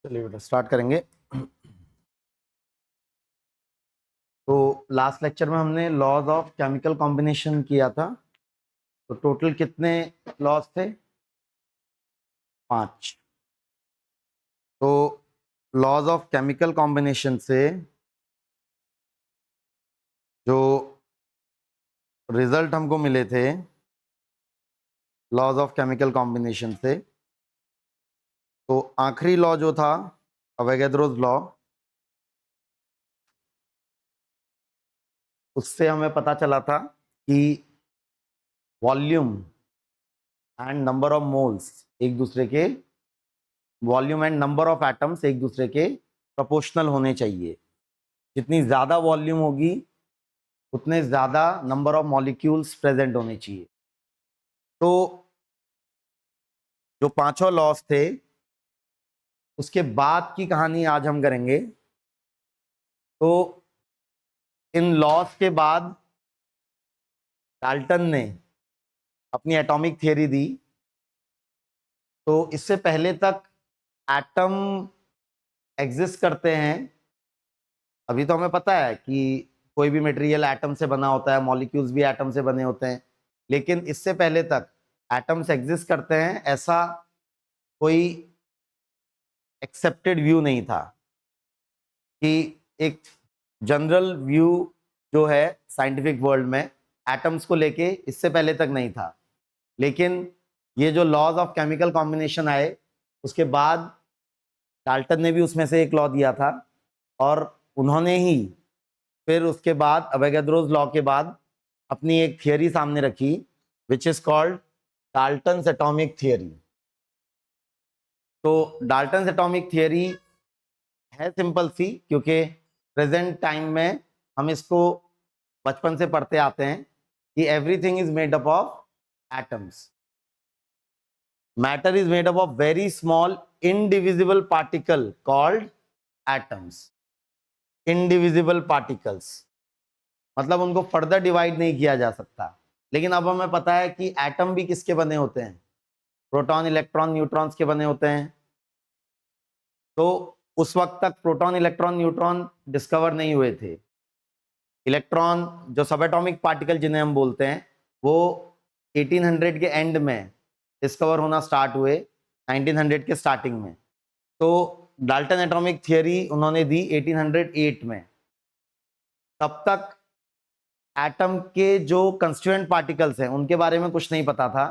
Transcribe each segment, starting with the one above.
चलिए बेटा स्टार्ट करेंगे। तो लास्ट लेक्चर में हमने लॉज ऑफ केमिकल कॉम्बिनेशन किया था। तो टोटल कितने लॉज थे? 5। तो लॉज ऑफ केमिकल कॉम्बिनेशन से जो रिजल्ट हमको मिले थे लॉज ऑफ केमिकल कॉम्बिनेशन से, तो आखिरी लॉ जो था अवोगाद्रोस लॉ, उससे हमें पता चला था कि volume and number of moles एक दूसरे के volume and number of atoms एक दूसरे के प्रोपोर्शनल होने चाहिए। जितनी ज़्यादा वॉल्यूम होगी उतने ज़्यादा नंबर ऑफ मॉलिक्यूल्स प्रेजेंट होने चाहिए। तो जो पांचों लॉस थे उसके बाद की कहानी आज हम करेंगे। तो इन लॉस के बाद डाल्टन ने अपनी एटॉमिक थियरी दी। तो इससे पहले तक एटम एग्जिस्ट करते हैं। अभी तो हमें पता है कि कोई भी मटेरियल एटम से बना होता है, मॉलिक्यूल्स भी एटम से बने होते हैं, लेकिन इससे पहले तक एटम्स एग्जिस्ट करते हैं ऐसा कोई एक्सेप्टेड व्यू नहीं था। कि एक जनरल व्यू जो है साइंटिफिक वर्ल्ड में एटम्स को लेके इससे पहले तक नहीं था। लेकिन ये जो लॉज ऑफ केमिकल कॉम्बिनेशन आए उसके बाद डाल्टन ने भी उसमें से एक लॉ दिया था, और उन्होंने ही फिर उसके बाद अवोगाद्रोस लॉ के बाद अपनी एक थियरी सामने रखी which is called Dalton's atomic theory. तो डाल्टन्स एटॉमिक थियरी है सिंपल सी, क्योंकि प्रेजेंट टाइम में हम इसको बचपन से पढ़ते आते हैं कि everything is made up of atoms. Matter is made up of very small indivisible particle called atoms. Indivisible particles मतलब उनको फर्दर डिवाइड नहीं किया जा सकता। लेकिन अब हमें पता है कि एटम भी किसके बने होते हैं? प्रोटॉन, इलेक्ट्रॉन, न्यूट्रॉन्स के बने होते हैं। तो उस वक्त तक प्रोटॉन, इलेक्ट्रॉन, न्यूट्रॉन डिस्कवर नहीं हुए थे। इलेक्ट्रॉन जो सब एटॉमिक पार्टिकल जिन्हें हम बोलते हैं वो 1800 के एंड में डिस्कवर होना स्टार्ट हुए, 1900 के स्टार्टिंग में। तो डाल्टन एटॉमिक थियरी उन्होंने दी 1808 में। तब तक एटम के जो कंस्टिट्यूएंट पार्टिकल्स हैं उनके बारे में कुछ नहीं पता था।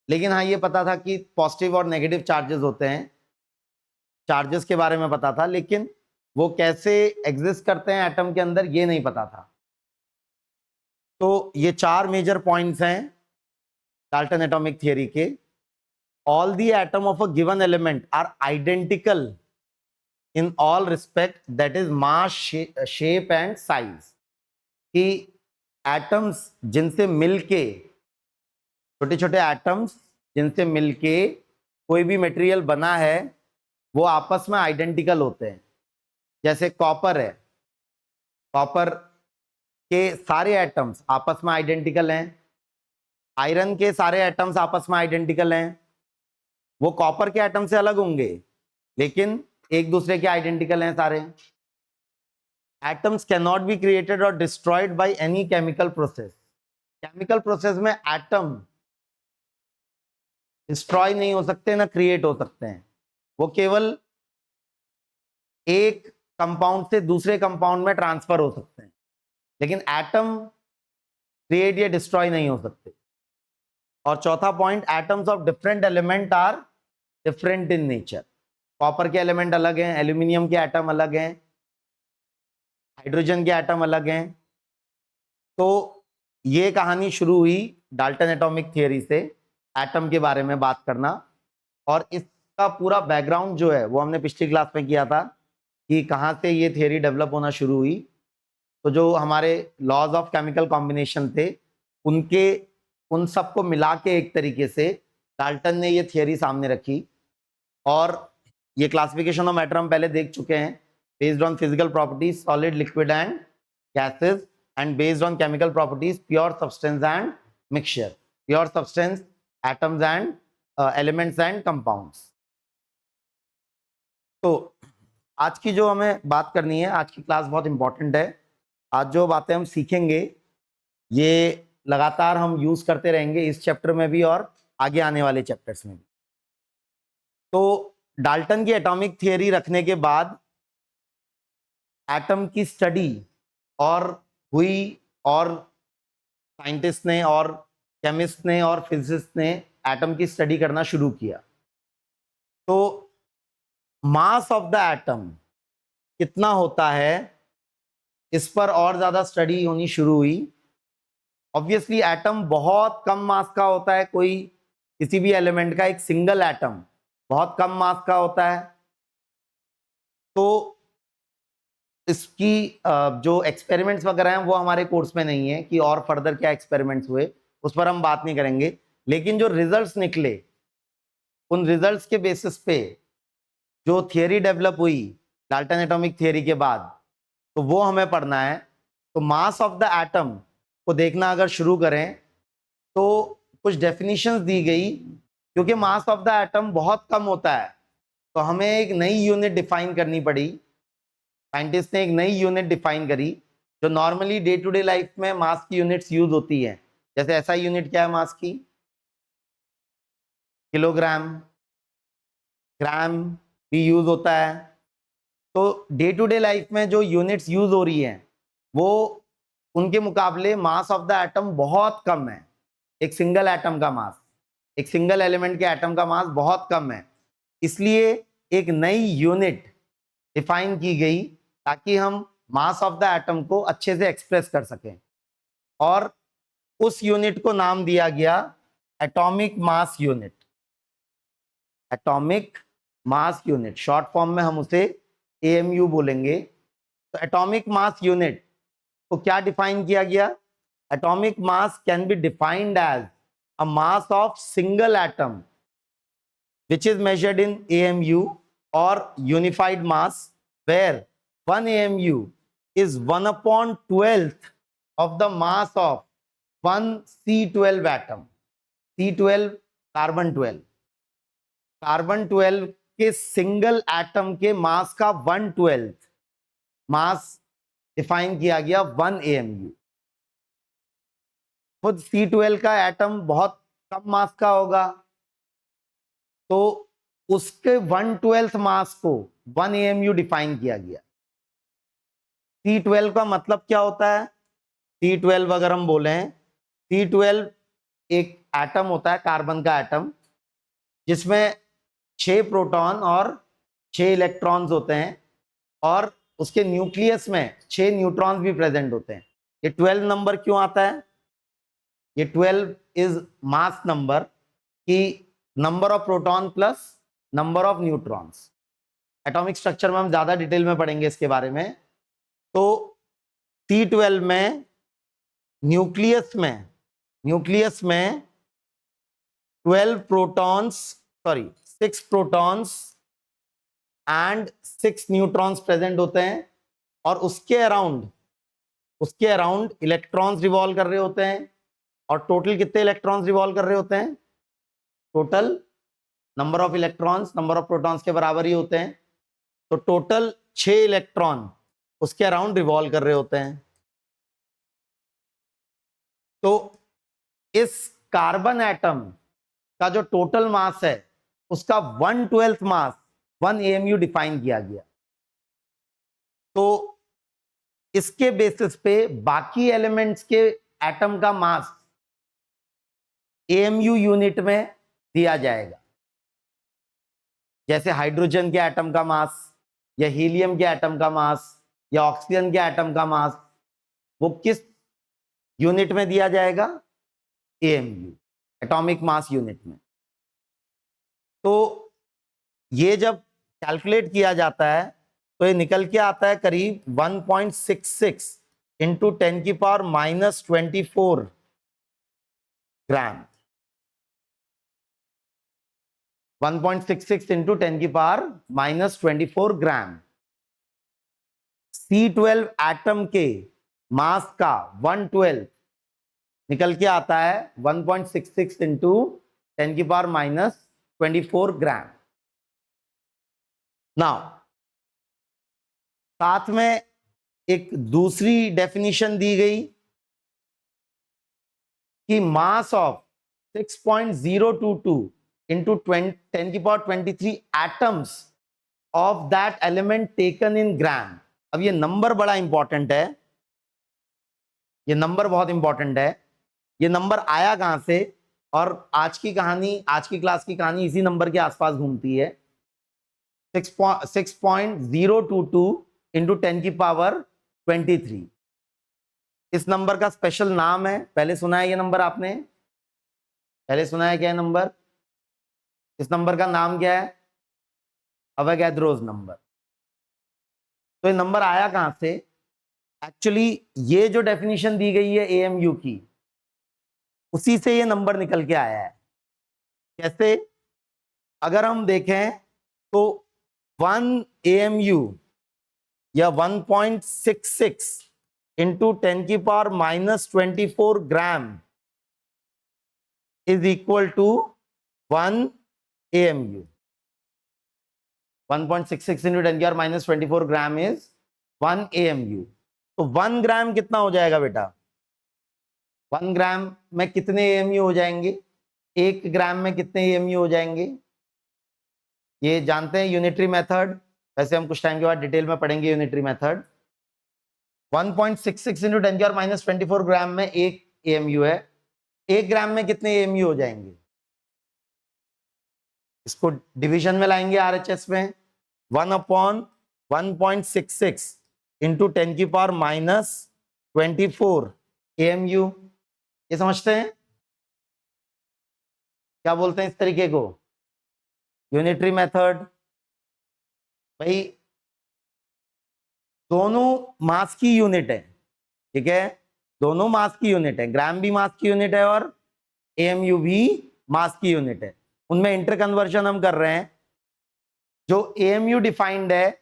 लेकिन हाँ, ये पता था कि पॉजिटिव और नेगेटिव चार्जेस होते हैं, चार्जेस के बारे में पता था, लेकिन वो कैसे एग्जिस्ट करते हैं एटम के अंदर ये नहीं पता था। तो ये 4 मेजर पॉइंट्स हैं डाल्टन एटॉमिक थियरी के। All the atom of a given element are identical in all respect, that is mass, shape and size. कि एटम्स जिनसे मिलके, छोटे छोटे एटम्स जिनसे मिलके कोई भी मटेरियल बना है वो आपस में आइडेंटिकल होते हैं। जैसे कॉपर है, कॉपर के सारे एटम्स आपस में आइडेंटिकल हैं। आयरन के सारे एटम्स आपस में आइडेंटिकल हैं। वो कॉपर के एटम से अलग होंगे लेकिन एक दूसरे के आइडेंटिकल हैं सारे। Atoms can not be created और destroyed by any chemical process. Chemical process में एटम डिस्ट्रॉय नहीं हो सकते ना क्रिएट हो सकते हैं। वो केवल एक कंपाउंड से दूसरे कंपाउंड में ट्रांसफर हो सकते हैं, लेकिन एटम क्रिएट या डिस्ट्रॉय नहीं हो सकते। और चौथा point, atoms of different element are different in nature. Copper के एलिमेंट अलग हैं, एल्यूमिनियम के एटम अलग हैं, हाइड्रोजन के एटम अलग हैं। तो ये कहानी शुरू हुई डाल्टन एटॉमिक थियरी से, एटम के बारे में बात करना। और इसका पूरा बैकग्राउंड जो है वो हमने पिछली क्लास में किया था कि कहाँ से ये थियरी डेवलप होना शुरू हुई। तो जो हमारे लॉज ऑफ केमिकल कॉम्बिनेशन थे उनके उन सबको मिला के एक तरीके से डाल्टन ने ये थियरी सामने रखी। और ये क्लासिफिकेशन ऑफ मैटर हम पहले देख चुके हैं, based on physical properties solid, liquid and gases, and based on chemical properties pure substance and mixture, pure substance, atoms and elements and compounds. तो आज की जो हमें बात करनी है, आज की क्लास बहुत इंपॉर्टेंट है। आज जो बातें हम सीखेंगे ये लगातार हम यूज करते रहेंगे इस चैप्टर में भी और आगे आने वाले चैप्टर्स में भी। तो डाल्टन की एटॉमिक थियरी रखने के बाद एटम की स्टडी और हुई, और साइंटिस्ट ने और केमिस्ट ने और फिजिसिस्ट ने एटम की स्टडी करना शुरू किया। तो मास ऑफ द एटम कितना होता है, इस पर और ज्यादा स्टडी होनी शुरू हुई। ऑब्वियसली एटम बहुत कम मास का होता है, कोई किसी भी एलिमेंट का एक सिंगल एटम बहुत कम मास का होता है। तो इसकी जो एक्सपेरिमेंट्स वगैरह हैं वो हमारे कोर्स में नहीं है कि और फर्दर क्या एक्सपेरिमेंट्स हुए, उस पर हम बात नहीं करेंगे। लेकिन जो रिजल्ट्स निकले, उन रिजल्ट्स के बेसिस पे जो थियरी डेवलप हुई डाल्टन एटॉमिक थियरी के बाद, तो वो हमें पढ़ना है। तो मास ऑफ द एटम को देखना अगर शुरू करें तो कुछ डेफिनेशंस दी गई, क्योंकि मास ऑफ द एटम बहुत कम होता है तो हमें एक नई यूनिट डिफाइन करनी पड़ी। साइंटिस्ट ने एक नई यूनिट डिफाइन करी जो normally day to day life में मास की यूनिट्स यूज होती है। जैसे ऐसा यूनिट क्या है मास की? किलोग्राम, ग्राम भी यूज होता है। तो डे टू डे लाइफ में जो यूनिट्स यूज हो रही हैं वो उनके मुकाबले मास ऑफ द एटम बहुत कम है। एक सिंगल एटम का मास, एक सिंगल एलिमेंट के एटम का मास बहुत कम है। इसलिए एक नई यूनिट डिफाइन की गई ताकि हम मास ऑफ द एटम को अच्छे से एक्सप्रेस कर सकें, और उस यूनिट को नाम दिया गया atomic mass unit. Atomic mass unit short form में हम उसे एएमयू बोलेंगे। तो एटॉमिक मास यूनिट को क्या डिफाइन किया गया? Atomic mass can be defined as a mass of single atom which is measured in AMU or unified mass, where 1 AMU is 1/12th of the mass of 1 C12 atom. C12 carbon 12, carbon 12 के single atom के मास का 1/12 mass define किया गया 1 AMU। खुद C12 का atom बहुत कम मास का होगा, तो उसके 1/12 मास को 1 AMU डिफाइन किया गया। C12 का मतलब क्या होता है? C12 अगर हम बोले, C12 एक एटम होता है, कार्बन का एटम, जिसमें 6 प्रोटॉन और 6 इलेक्ट्रॉन्स होते हैं, और उसके न्यूक्लियस में 6 न्यूट्रॉन्स भी प्रेजेंट होते हैं। ये 12 नंबर क्यों आता है? ये 12 इज मास नंबर, की number of proton plus number of neutrons. Atomic structure में हम ज्यादा डिटेल में पढ़ेंगे इसके बारे में। तो C12 में न्यूक्लियस में 12 protons, sorry 6 protons and 6 neutrons present होते हैं, और उसके अराउंड इलेक्ट्रॉन्स रिवॉल्व कर रहे होते हैं। और टोटल कितने इलेक्ट्रॉन्स रिवॉल्व कर रहे होते हैं? Total number of electrons number of protons के बराबर ही होते हैं। तो टोटल 6 इलेक्ट्रॉन उसके अराउंड रिवॉल्व कर रहे होते हैं। तो इस कार्बन एटम का जो टोटल मास है उसका 1/12 मास 1 AMU डिफाइन किया गया। तो इसके बेसिस पे बाकी एलिमेंट्स के एटम का मास AMU यूनिट में दिया जाएगा। जैसे हाइड्रोजन के एटम का मास, या हीलियम के एटम का मास, या ऑक्सीजन के एटम का मास, वो किस यूनिट में दिया जाएगा? AMU, एटॉमिक मास यूनिट में। तो ये जब कैलकुलेट किया जाता है तो ये निकल के आता है करीब 1.66 इंटू 10⁻⁻24 ग्राम। 1.66 इंटू 10⁻⁻24 ग्राम। C12 एटम के मास का 1/12 निकल के आता है 1.66 इंटू 10⁻⁻24 ग्राम। नाउ साथ में एक दूसरी डेफिनेशन दी गई कि मास ऑफ 6.022 into 10 की power 23 atoms of that element taken in gram. अब ये नंबर बड़ा इंपॉर्टेंट है, ये नंबर बहुत इंपॉर्टेंट है। ये नंबर आया कहां से? और आज की कहानी, आज की क्लास की कहानी इसी नंबर के आसपास घूमती है। 6.022 इंटू 10 की पावर 23। इस नंबर का स्पेशल नाम है, पहले सुना है ये नंबर आपने? पहले सुना है क्या है नंबर? इस नंबर का नाम क्या है? अवोगाद्रोस नंबर। तो ये नंबर आया कहां से? एक्चुअली ये जो डेफिनेशन दी गई है एएमयू की, उसी से ये नंबर निकल के आया है। कैसे? अगर हम देखें तो 1 AMU या 1.66 इंटू 10 की power -24 gram is equal to 1 AMU। 1.66 into 10 की पावर -24 ग्राम इज 1 AMU। तो 1 ग्राम कितना हो जाएगा बेटा? 1 ग्राम में कितने AMU हो जाएंगे? 1 ग्राम में कितने AMU हो जाएंगे? ये जानते हैं यूनिटरी मेथड। वैसे हम कुछ टाइम के बाद डिटेल में पढ़ेंगे यूनिटरी मेथड। 1.66 इंटू 10 की पावर -24 ग्राम में 1 AMU है। 1 ग्राम में कितने AMU हो जाएंगे? इसको डिवीजन में लाएंगे RHS में। 1/1.66 इंटू 10 की पावर -24 AMU। ये समझते हैं? क्या बोलते हैं इस तरीके को? Unitary method. भाई दोनों मास की यूनिट है, ठीक है? दोनों मास की यूनिट है, ग्राम भी मास की यूनिट है और AMU भी मास की यूनिट है। उनमें इंटर कन्वर्जन हम कर रहे हैं। जो AMU डिफाइंड है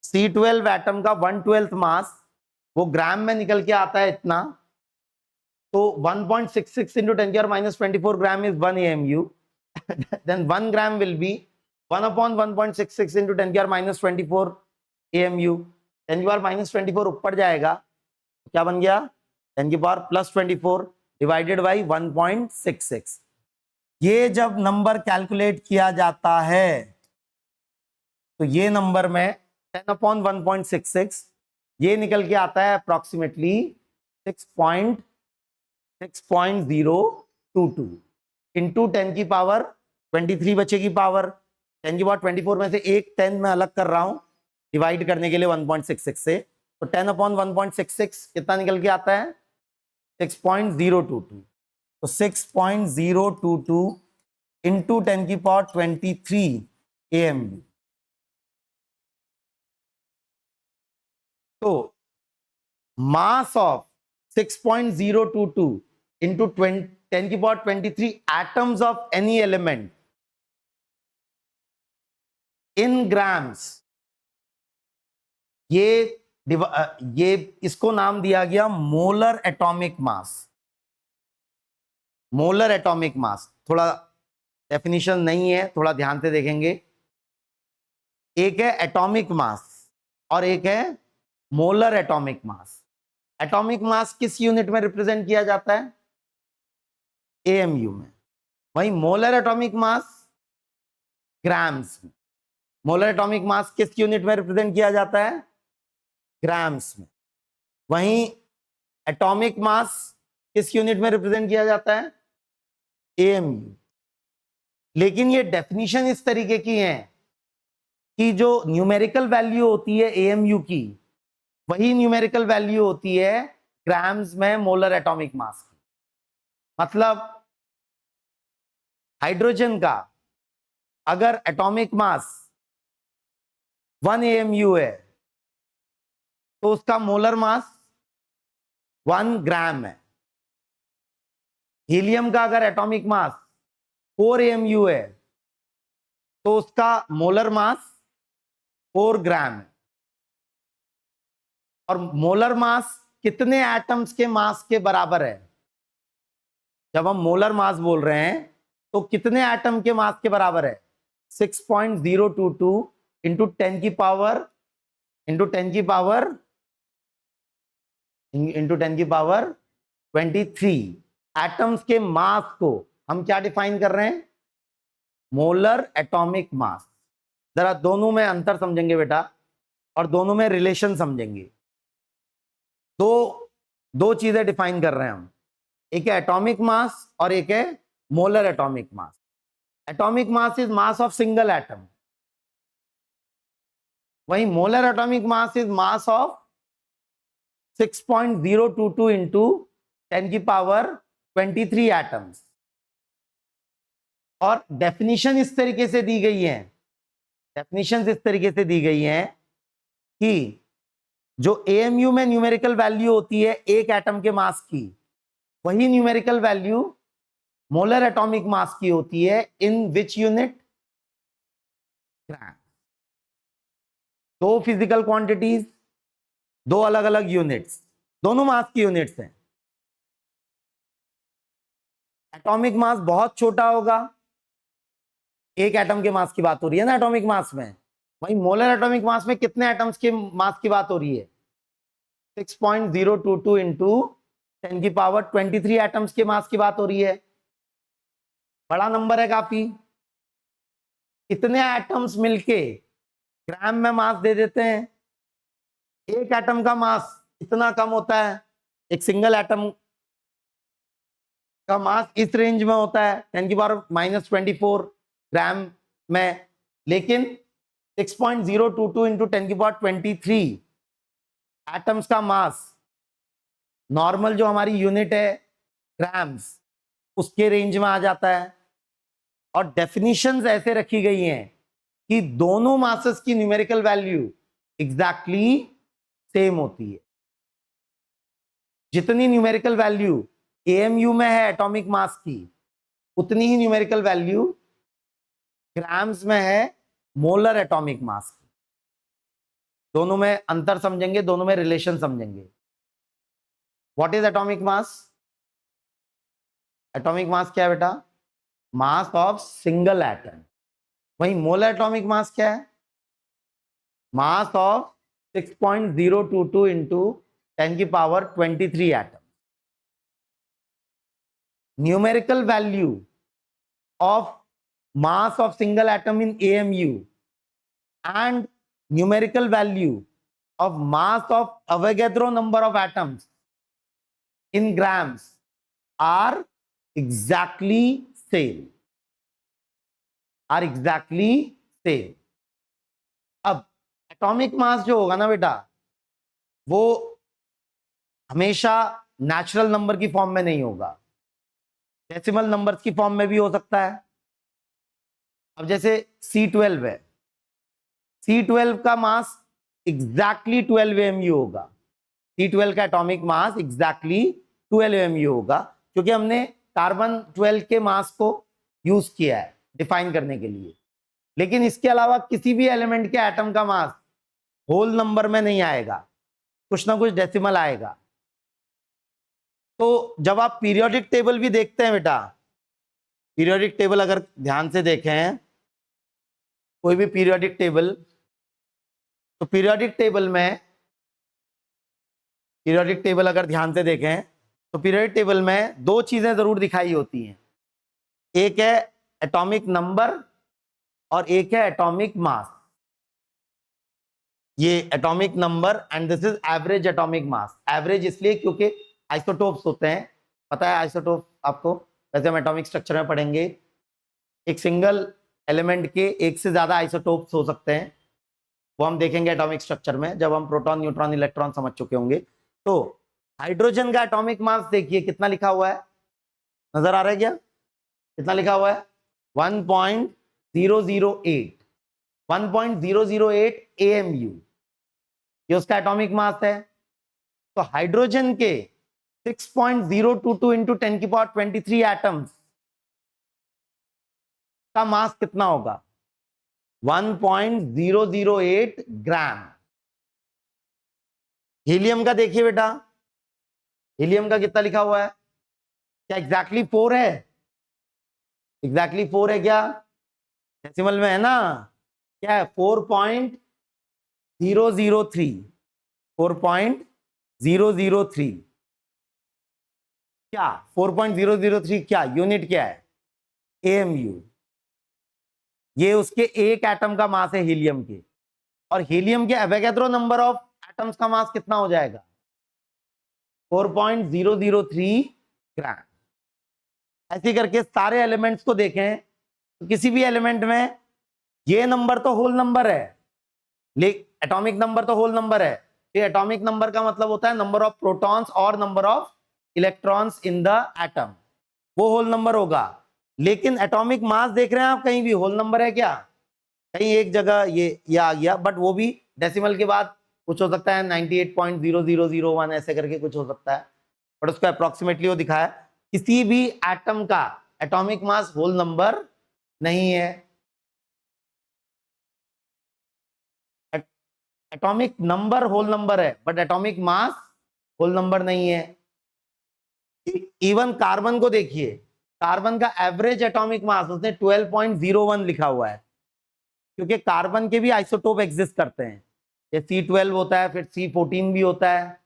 C12 एटम का 1/12 मास, वो ग्राम में निकल के आता है इतना। तो 1.66 इंटू 10 की power -24 gram is 1 AMU। then 1 gram will be 1/1.66 into 10 की पावर -24 AMU। 10 की पावर -24 ऊपर जाएगा, क्या बन गया? 10 की पावर +24 डिवाइडेड बाई 1.66। ये जब नंबर कैलकुलेट किया जाता है तो ये नंबर में 10/1.66 ये निकल के आता है अप्रोक्सीमेटली 6.022 इंटू 10 की पावर 23 बचेगी पावर। 10 की पावर 24 में से एक 10 मैं अलग कर रहा हूं डिवाइड करने के लिए 1.66 से। तो 10/1.66 कितना निकल के आता है? 6.022। तो 6.022 इंटू 10 की पावर 23 AMU। तो मास ऑफ 6.022 इंटू 10 की power 23 atoms of any element in grams, ये इसको नाम दिया गया मोलर एटॉमिक मास। मोलर एटॉमिक मास थोड़ा डेफिनेशन नहीं है, थोड़ा ध्यान से देखेंगे। एक है एटॉमिक मास और एक है मोलर एटॉमिक मास। एटॉमिक मास किस यूनिट में रिप्रेजेंट किया जाता है? AMU में। वहीं मोलर एटॉमिक मास ग्राम्स में। मोलर एटॉमिक मास किस यूनिट में रिप्रेजेंट किया जाता है? ग्राम्स में। वहीं एटॉमिक मास किस यूनिट में रिप्रेजेंट किया जाता है? AMU। लेकिन ये डेफिनेशन इस तरीके की है कि जो न्यूमेरिकल वैल्यू होती है AMU की, वही न्यूमेरिकल वैल्यू होती है ग्राम्स में मोलर एटॉमिक मास की। मतलब हाइड्रोजन का अगर एटॉमिक मास 1 AMU है तो उसका मोलर मास 1 ग्राम है। हीलियम का अगर एटॉमिक मास 4 AMU है तो उसका मोलर मास 4 ग्राम है। और मोलर मास कितने एटम्स के मास के बराबर है? जब हम मोलर मास बोल रहे हैं तो कितने एटम के मास के बराबर है? 6.022 इंटू 10 की पावर इंटू 10 की पावर इंटू 10 की पावर 23 एटम्स के मास को हम क्या डिफाइन कर रहे हैं? मोलर एटॉमिक मास। जरा दोनों में अंतर समझेंगे बेटा और दोनों में रिलेशन समझेंगे। दो दो चीजें डिफाइन कर रहे हैं हम, एक है एटॉमिक मास और एक है molar atomic mass. Atomic mass is mass of single atom, वहीं molar atomic mass is mass of 6.022 into 10 की पावर 23 एटम्स। और डेफिनेशन इस तरीके से दी गई है, डेफिनेशन इस तरीके से दी गई है कि जो एएमयू में न्यूमेरिकल वैल्यू होती है एक एटम के मास की, वही numerical value molar atomic mass की होती है इन विच यूनिट? ग्राम। दो फिजिकल क्वांटिटीज, दो अलग अलग यूनिट्स, दोनों मास की यूनिट्स हैं। एटॉमिक मास बहुत छोटा होगा, एक एटम के मास की बात हो रही है ना एटॉमिक मास में, वहीं मोलर एटॉमिक मास में कितने एटम्स के मास की बात हो रही है? 6.022 इंटू 10 की पावर 23 एटम्स के मास की बात हो रही है। बड़ा नंबर है काफी। इतने एटम्स मिलके ग्राम में मास दे देते हैं। एक एटम का मास इतना कम होता है, एक सिंगल एटम का मास इस रेंज में होता है 10 की पावर -24 ग्राम में, लेकिन 6.022 इंटू 10 की पावर 23 एटम्स का मास नॉर्मल जो हमारी यूनिट है ग्राम्स, उसके रेंज में आ जाता है। और डेफिनेशंस ऐसे रखी गई हैं कि दोनों मासेस की न्यूमेरिकल वैल्यू एग्जैक्टली सेम होती है। जितनी न्यूमेरिकल वैल्यू एएमयू में है एटॉमिक मास की, उतनी ही न्यूमेरिकल वैल्यू ग्राम्स में है मोलर एटॉमिक मास की। दोनों में अंतर समझेंगे, दोनों में रिलेशन समझेंगे। What is atomic mass? Atomic मास क्या है बेटा? मास ऑफ सिंगल एटम। वहीं मोलर एटॉमिक मास क्या है? मास ऑफ 6.022 इंटू 10 की power 23 atom. Numerical value of mass of single atom in AMU and numerical value of mass of Avogadro number of atoms in grams are exactly same, are exactly same. अब atomic mass जो होगा ना बेटा, वो हमेशा natural number की form में नहीं होगा, डेसिमल नंबर्स की फॉर्म में भी हो सकता है। अब जैसे C12 है, C12 का मास एग्जैक्टली 12 AMU होगा। C12 का एटॉमिक मास एग्जैक्टली 12 AMU होगा, क्योंकि हमने कार्बन 12 के मास को यूज किया है डिफाइन करने के लिए। लेकिन इसके अलावा किसी भी एलिमेंट के एटम का मास होल नंबर में नहीं आएगा, कुछ ना कुछ डेसिमल आएगा। तो जब आप पीरियोडिक टेबल भी देखते हैं बेटा, पीरियोडिक टेबल अगर ध्यान से देखें, कोई भी पीरियोडिक टेबल, तो पीरियोडिक टेबल अगर ध्यान से देखें तो पीरियोडिक टेबल में दो चीजें जरूर दिखाई होती हैं, एक है एटॉमिक नंबर और एक है एटॉमिक मास। ये atomic number and this is average atomic mass. Average इसलिए क्योंकि आइसोटोप्स होते हैं, पता है आइसोटोप आपको, वैसे हम एटॉमिक स्ट्रक्चर में पढ़ेंगे। एक सिंगल एलिमेंट के एक से ज्यादा आइसोटोप्स हो सकते हैं, वो हम देखेंगे एटॉमिक स्ट्रक्चर में जब हम प्रोटॉन न्यूट्रॉन इलेक्ट्रॉन समझ चुके होंगे। तो हाइड्रोजन का एटॉमिक मास देखिए कितना लिखा हुआ है, नजर आ रहा है क्या? कितना लिखा हुआ है? 1.008 1.008 AMU, ये उसका एटॉमिक मास है। तो हाइड्रोजन के 6.022 इंटू 10 की पावर 23 एटम्स का मास कितना होगा? 1.008 ग्राम। हीलियम का देखिए बेटा, हीलियम का कितना लिखा हुआ है? क्या एग्जैक्टली 4 है? एग्जैक्टली 4 है क्या? डेसिमल में है ना, क्या है? 4.003, 4.003 क्या? 4.003 क्या यूनिट क्या है? AMU। ये उसके एक एटम का मास है हीलियम के, और हीलियम के एवोगैड्रो नंबर ऑफ एटम्स का मास कितना हो जाएगा? 4.003 ग्राम। ऐसे करके सारे एलिमेंट्स को देखें तो किसी भी एलिमेंट में ये नंबर तो होल नंबर है, लेकिन एटॉमिक नंबर तो होल नंबर है। ये एटॉमिक नंबर का मतलब होता है नंबर ऑफ प्रोटॉन्स और number of electrons in the atom, वो होल नंबर होगा। लेकिन एटॉमिक मास देख रहे हैं आप, कहीं भी होल नंबर है क्या? कहीं एक जगह ये आ गया, बट वो भी डेसिमल के बाद कुछ हो सकता है, 98.0001 ऐसे करके कुछ हो सकता है, बट उसको अप्रोक्सीमेटली वो दिखाया। किसी भी एटम का एटॉमिक मास होल नंबर नहीं है। एटॉमिक नंबर होल नंबर है, but atomic mass whole number नहीं है। इवन कार्बन को देखिए, कार्बन का एवरेज एटॉमिक मास उसने 12.01 लिखा हुआ है, क्योंकि कार्बन के भी आइसोटोप एग्जिस्ट करते हैं। ये C12 होता है, फिर C14 भी होता है।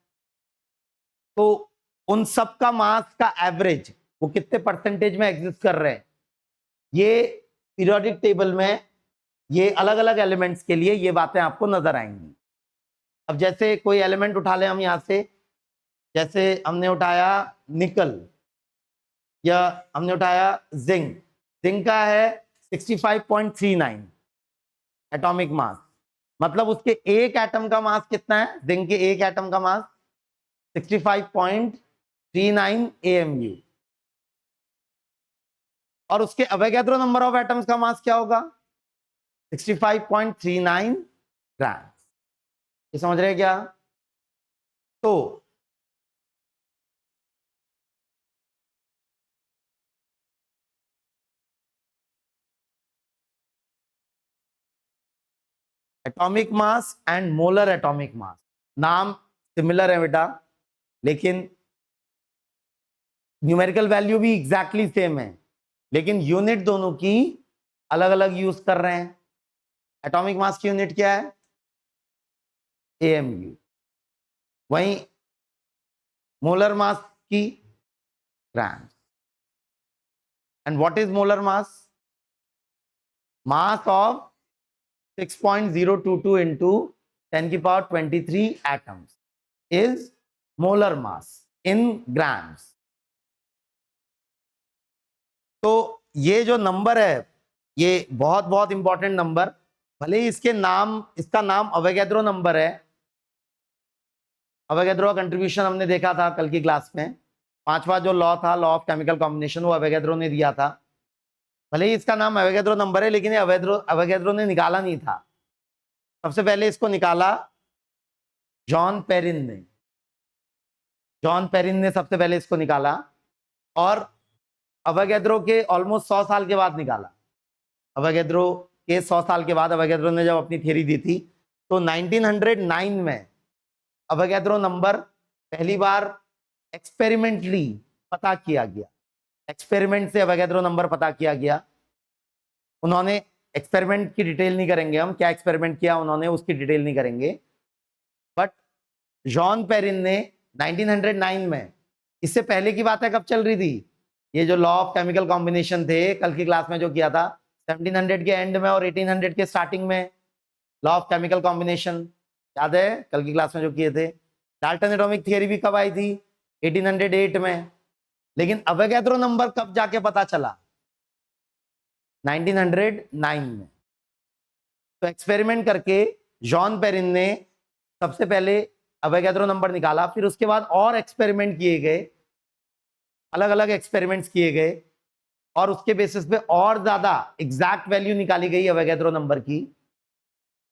तो उन सब का मास का एवरेज वो कितने परसेंटेज में एग्जिस्ट कर रहे हैं, ये पीरियोडिक टेबल में ये अलग अलग एलिमेंट्स के लिए ये बातें आपको नजर आएंगी। अब जैसे कोई एलिमेंट उठा लें हम यहां से, जैसे हमने उठाया निकल, या हमने उठाया जिंक। जिंक का है 65.39 एटॉमिक मास, मतलब उसके एक एटम का मास कितना है? जिंक के एक एटम का मास 65.39 AMU, और उसके अवोगैड्रो नंबर ऑफ एटम्स का मास क्या होगा? 65.39 ग्राम। ये समझ रहे हैं क्या? तो atomic mass and molar atomic मास, नाम सिमिलर है बेटा, लेकिन न्यूमेरिकल वैल्यू भी एग्जैक्टली सेम है, लेकिन यूनिट दोनों की अलग अलग यूज कर रहे हैं। एटॉमिक मास की यूनिट क्या है? AMU। वहीं मोलर मास की gram. And what is molar mass? Mass of 6.022 into 10 की power 23 atoms is molar mass in grams। तो ये जो नंबर है ये बहुत बहुत इंपॉर्टेंट नंबर, भले ही इसका नाम अवोगैड्रो नंबर है। अवोगैड्रो का कंट्रीब्यूशन हमने देखा था कल की क्लास में। पांचवा जो लॉ था, लॉ ऑफ केमिकल कॉम्बिनेशन, वो अवोगैड्रो ने दिया था। भले ही इसका नाम अवोगैड्रो नंबर है, लेकिन ये अवोगैड्रो ने निकाला नहीं था। सबसे पहले इसको निकाला जॉन पेरिन ने। जॉन पेरिन ने सबसे पहले इसको निकाला, और अवोगैड्रो के ऑलमोस्ट 100 साल के बाद निकाला। अवोगैड्रो के 100 साल के बाद अवोगैड्रो ने जब अपनी थ्योरी दी थी, तो 1909 में अवोगैड्रो नंबर पहली बार एक्सपेरिमेंटली पता किया गया। एक्सपेरिमेंट से अवोगैड्रो नंबर पता किया गया। उन्होंने एक्सपेरिमेंट की डिटेल नहीं करेंगे, हम क्या एक्सपेरिमेंट किया उन्होंने उसकी डिटेल नहीं करेंगे, बट जॉन पेरिन ने 1909 में, इससे पहले की बात है कब चल रही थी, ये जो लॉ ऑफ केमिकल कॉम्बिनेशन थे कल की क्लास में जो किया था 1700 के एंड में और 1800 के स्टार्टिंग में, लॉ ऑफ केमिकल कॉम्बिनेशन याद है कल की क्लास में जो किए थे। डाल्टन एटॉमिक थियरी भी कब आई थी? 1808 में। लेकिन अवोगैड्रो नंबर कब जाके पता चला? 1909 में। तो एक्सपेरिमेंट करके जॉन पेरिन ने सबसे पहले अवोगैड्रो नंबर निकाला, फिर उसके बाद और एक्सपेरिमेंट किए गए, अलग अलग एक्सपेरिमेंट्स किए गए, और उसके बेसिस पे और ज्यादा एग्जैक्ट वैल्यू निकाली गई अवोगैड्रो नंबर की।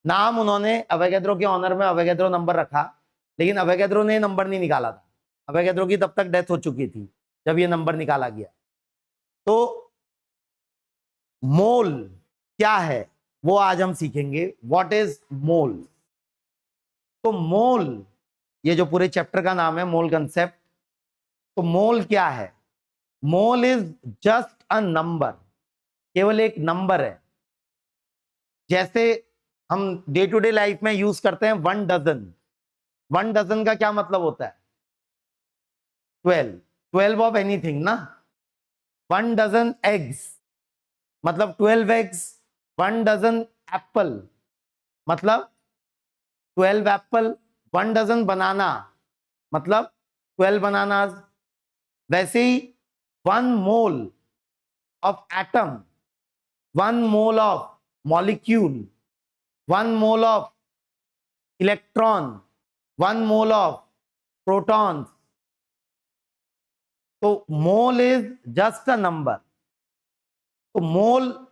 नाम उन्होंने अवोगैड्रो के ऑनर में अवोगैड्रो नंबर रखा, लेकिन अवोगैड्रो ने नंबर नहीं निकाला था। अवोगैड्रो की तब तक डेथ हो चुकी थी जब ये नंबर निकाला गया। तो मोल क्या है वो आज हम सीखेंगे। What is mole? तो मोल, ये जो पूरे चैप्टर का नाम है मोल कंसेप्ट। तो मोल क्या है? मोल इज जस्ट अ नंबर, केवल एक नंबर है। जैसे हम डे टू डे लाइफ में यूज करते हैं 1 डजन। 1 डजन का क्या मतलब होता है? 12। 12 ऑफ एनीथिंग ना। 1 डजन एग्स मतलब 12 एग्स। 1 डजन एप्पल मतलब 12 एप्पल। 1 डजन बनाना मतलब 12 बनानाज। वैसे ही 1 mole of atom, 1 mole of molecule, 1 mole of electron, 1 mole of protons. तो mole is just a number. तो मोल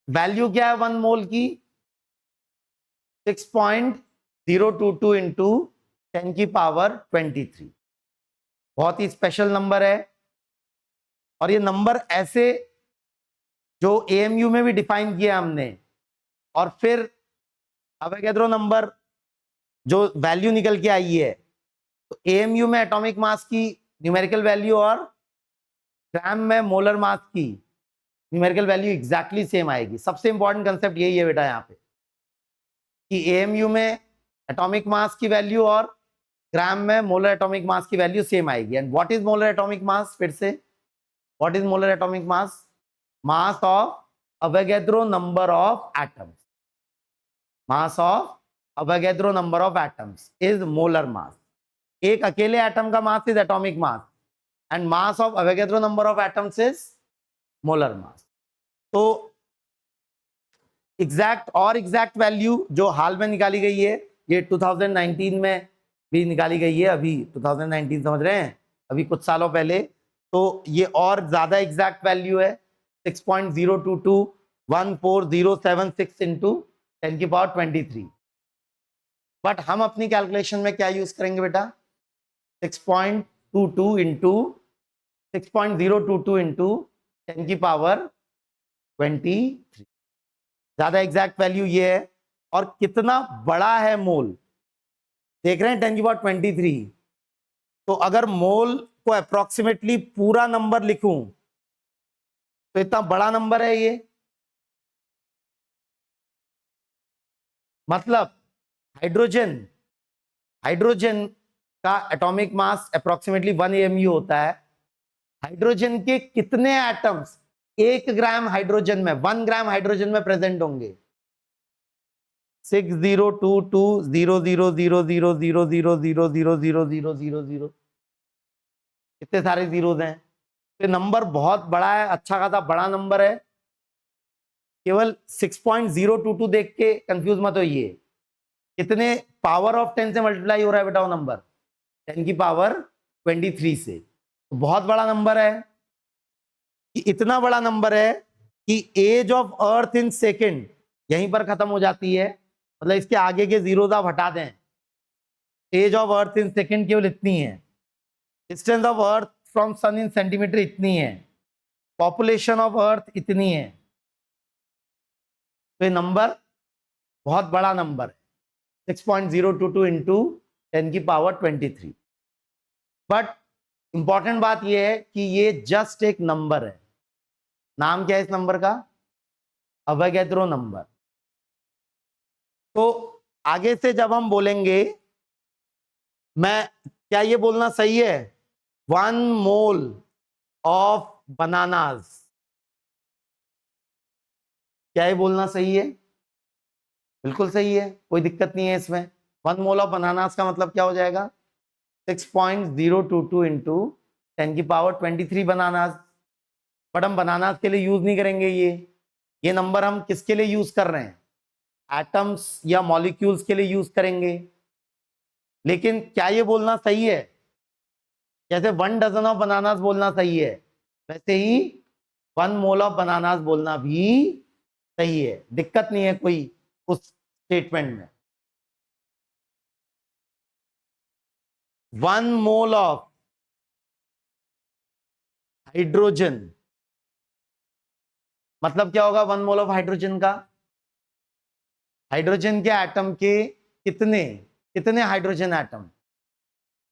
वैल्यू क्या है 1 मोल की? 6.022 इंटू 10 की पावर 23। बहुत ही स्पेशल नंबर है। और ये नंबर ऐसे जो एएमयू में भी डिफाइन किया हमने, और फिर अवोगैड्रो नंबर जो वैल्यू निकल के आई है, तो एएमयू में एटॉमिक मास की न्यूमेरिकल वैल्यू और ग्राम में मोलर मास की न्यूमेरिकल वैल्यू एग्जैक्टली सेम आएगी। सबसे इंपॉर्टेंट कंसेप्ट यही है बेटा यहाँ पे, कि एएमयू में एटॉमिक मास की वैल्यू और ग्राम में मोलर एटॉमिक मास की वैल्यू सेम आएगी। And what is molar atomic mass? फिर से, what is molar atomic mass? Mass of Avogadro number of atoms. Mass of Avogadro number of atoms is molar mass. एक अकेले atom का mass is atomic mass and mass of Avogadro number of atoms is molar mass. तो exact value जो हाल में निकाली गई है, ये 2019 में भी निकाली गई है। अभी 2019 समझ रहे हैं, अभी कुछ सालों पहले। तो ये और ज्यादा एग्जैक्ट वैल्यू है 6.0221407 इंटू 10 की पावर 23। बट हम अपनी कैलकुलेशन में क्या यूज करेंगे बेटा? 6.22 इंटू 6.022 इंटू 10 की पावर 23। ज्यादा एग्जैक्ट वैल्यू ये है। और कितना बड़ा है मोल, देख रहे हैं 10 की पावर 23। तो अगर मोल को अप्रोक्सीमेटली पूरा नंबर लिखूं तो इतना बड़ा नंबर है ये। मतलब हाइड्रोजन हाइड्रोजन का एटॉमिक मास अप्रोक्सीमेटली 1 एएमयू होता है। हाइड्रोजन के कितने एटम्स 1 ग्राम हाइड्रोजन में, 1 ग्राम हाइड्रोजन में प्रेजेंट होंगे? 60220000000000000। कितने सारे जीरोज हैं। तो नंबर बहुत बड़ा है, अच्छा खासा बड़ा नंबर है। केवल 6.022 देख के कंफ्यूज मत होइए। कितने पावर ऑफ 10 से मल्टीप्लाई हो रहा है बेटा वो नंबर? 10 की पावर 23 से। तो बहुत बड़ा नंबर है। कि इतना बड़ा नंबर है कि age of earth in second यहीं पर खत्म हो जाती है। मतलब इसके आगे के जीरोज आप हटा दें। Age of earth in second केवल इतनी है। Distance of earth from sun in centimetre इतनी है। पॉपुलेशन ऑफ अर्थ इतनी है। तो ये नंबर बहुत बड़ा नंबर है, 6.022 इंटू 10 की पावर 23। बट इंपॉर्टेंट बात यह है कि ये जस्ट एक नंबर है। नाम क्या है इस नंबर का? अवोगैड्रो नंबर। तो आगे से जब हम बोलेंगे, मैं क्या ये बोलना सही है 1 मोल ऑफ बनानास? क्या ये बोलना सही है? बिल्कुल सही है, कोई दिक्कत नहीं है इसमें। 1 मोल ऑफ बनानास का मतलब क्या हो जाएगा? 6.022 इंटू 10 की पावर 23 बनानास। बट हम बनानास के लिए यूज नहीं करेंगे। ये नंबर हम किसके लिए यूज कर रहे हैं? एटम्स या मॉलिक्यूल्स के लिए यूज करेंगे। लेकिन क्या ये बोलना सही है? जैसे 1 डजन ऑफ बनानास बोलना सही है, वैसे ही 1 मोल ऑफ बनानास बोलना भी सही है। दिक्कत नहीं है कोई उस स्टेटमेंट में। 1 मोल ऑफ हाइड्रोजन मतलब क्या होगा? 1 मोल ऑफ हाइड्रोजन का, हाइड्रोजन के एटम के कितने कितने हाइड्रोजन एटम?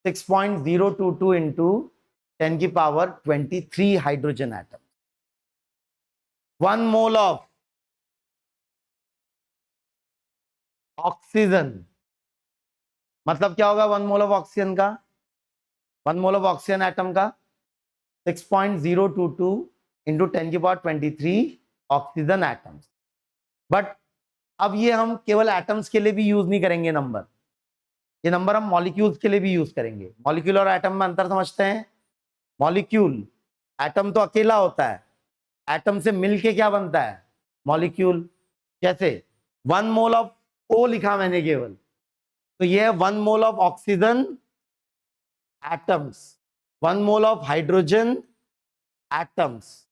6.022 इंटू 10 की power 23 hydrogen atom. 1 mole of oxygen, मतलब क्या होगा 1 मोल ऑफ ऑक्सीजन का, 1 मोल ऑफ ऑक्सीजन एटम का 6.022 इंटू 10⁻23 ऑक्सीजन एटम्स। बट अब ये हम केवल एटम्स के लिए भी यूज नहीं करेंगे नंबर, ये नंबर हम मॉलिक्यूल्स के लिए भी यूज करेंगे। मॉलिक्यूल और एटम में अंतर समझते हैं। मॉलिक्यूल, एटम तो अकेला होता है, एटम से मिलके क्या बनता है, मॉलिक्यूल। जैसे 1 मोल ऑफ ओ लिखा मैंने केवल, तो ये है 1 mole of oxygen atoms, 1 mole of hydrogen atoms.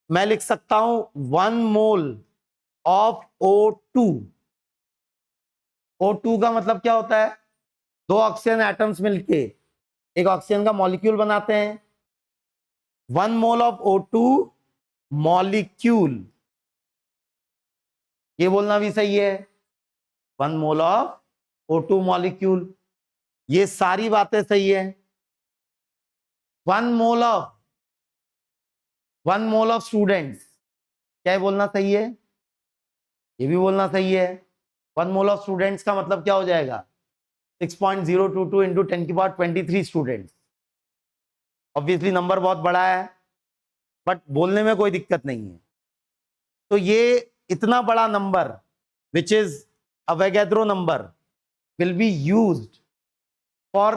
मैं लिख सकता हूं 1 मोल ऑफ O2। O2 का मतलब क्या होता है, 2 ऑक्सीजन एटम्स मिलके एक ऑक्सीजन का मॉलिक्यूल बनाते हैं। 1 मोल ऑफ O2 मॉलिक्यूल, ये बोलना भी सही है, 1 मोल ऑफ O2 मॉलिक्यूल, ये सारी बातें सही है। 1 मोल ऑफ स्टूडेंट्स, क्या बोलना सही है, ये भी बोलना सही है। 1 मोल ऑफ स्टूडेंट्स का मतलब क्या हो जाएगा, 6.022 इंटू 10⁻23 स्टूडेंट्स। ऑब्वियसली नंबर बहुत बड़ा है, बट बोलने में कोई दिक्कत नहीं है। तो ये इतना बड़ा number which is Avogadro number will be used for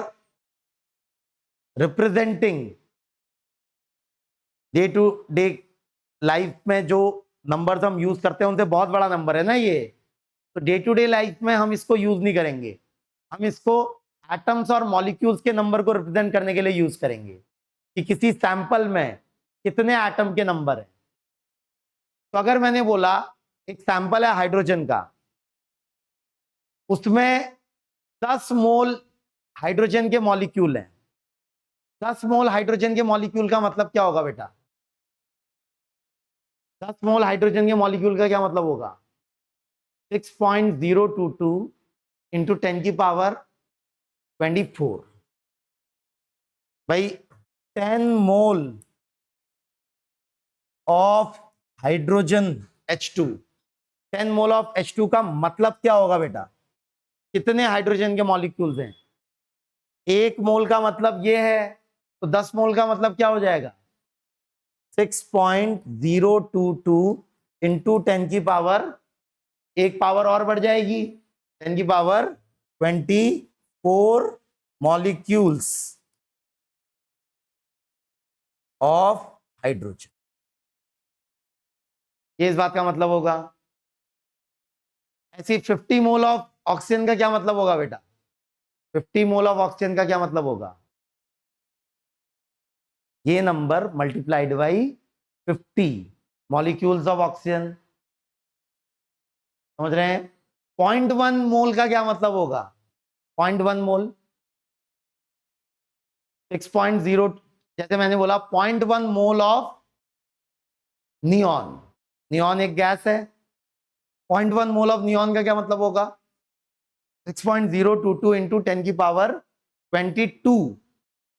representing day to day life में। जो नंबर्स हम यूज करते हैं उनसे बहुत बड़ा नंबर है ना ये, तो डे टू डे लाइफ में हम इसको यूज नहीं करेंगे, हम इसको एटम्स और मॉलिक्यूल्स के नंबर को रिप्रेजेंट करने के लिए यूज करेंगे कि किसी सैंपल में कितने एटम के नंबर है। तो अगर मैंने बोला एक सैंपल है हाइड्रोजन का, उसमें 10 मोल हाइड्रोजन के मॉलिक्यूल हैं, 10 मोल हाइड्रोजन के मॉलिक्यूल का मतलब क्या होगा बेटा, 10 मोल हाइड्रोजन के मॉलिक्यूल का क्या मतलब होगा, 6.022 इंटू 10⁻24। भाई 10 mole of hydrogen H2, 10 mole of H2 का मतलब क्या होगा बेटा, कितने हाइड्रोजन के मॉलिक्यूल्स हैं। 1 मोल का मतलब ये है, तो 10 मोल का मतलब क्या हो जाएगा, 6.022 इंटू 10⁻, एक पावर और बढ़ जाएगी, 10⁻24 मॉलिक्यूल्स ऑफ हाइड्रोजन। ये इस बात का मतलब होगा। ऐसी 50 मोल ऑफ ऑक्सीजन का क्या मतलब होगा बेटा, 50 मोल ऑफ ऑक्सीजन का क्या मतलब होगा, ये number multiplied by 50 molecules of oxygen. समझ रहे हैं। 0.1 मोल का क्या मतलब होगा, 0.1 मोल 6.0, जैसे मैंने बोला 0.1 मोल ऑफ नियॉन, नियॉन एक गैस है, 0.1 मोल ऑफ नियॉन का क्या मतलब होगा, 6.022 इंटू 10⁻22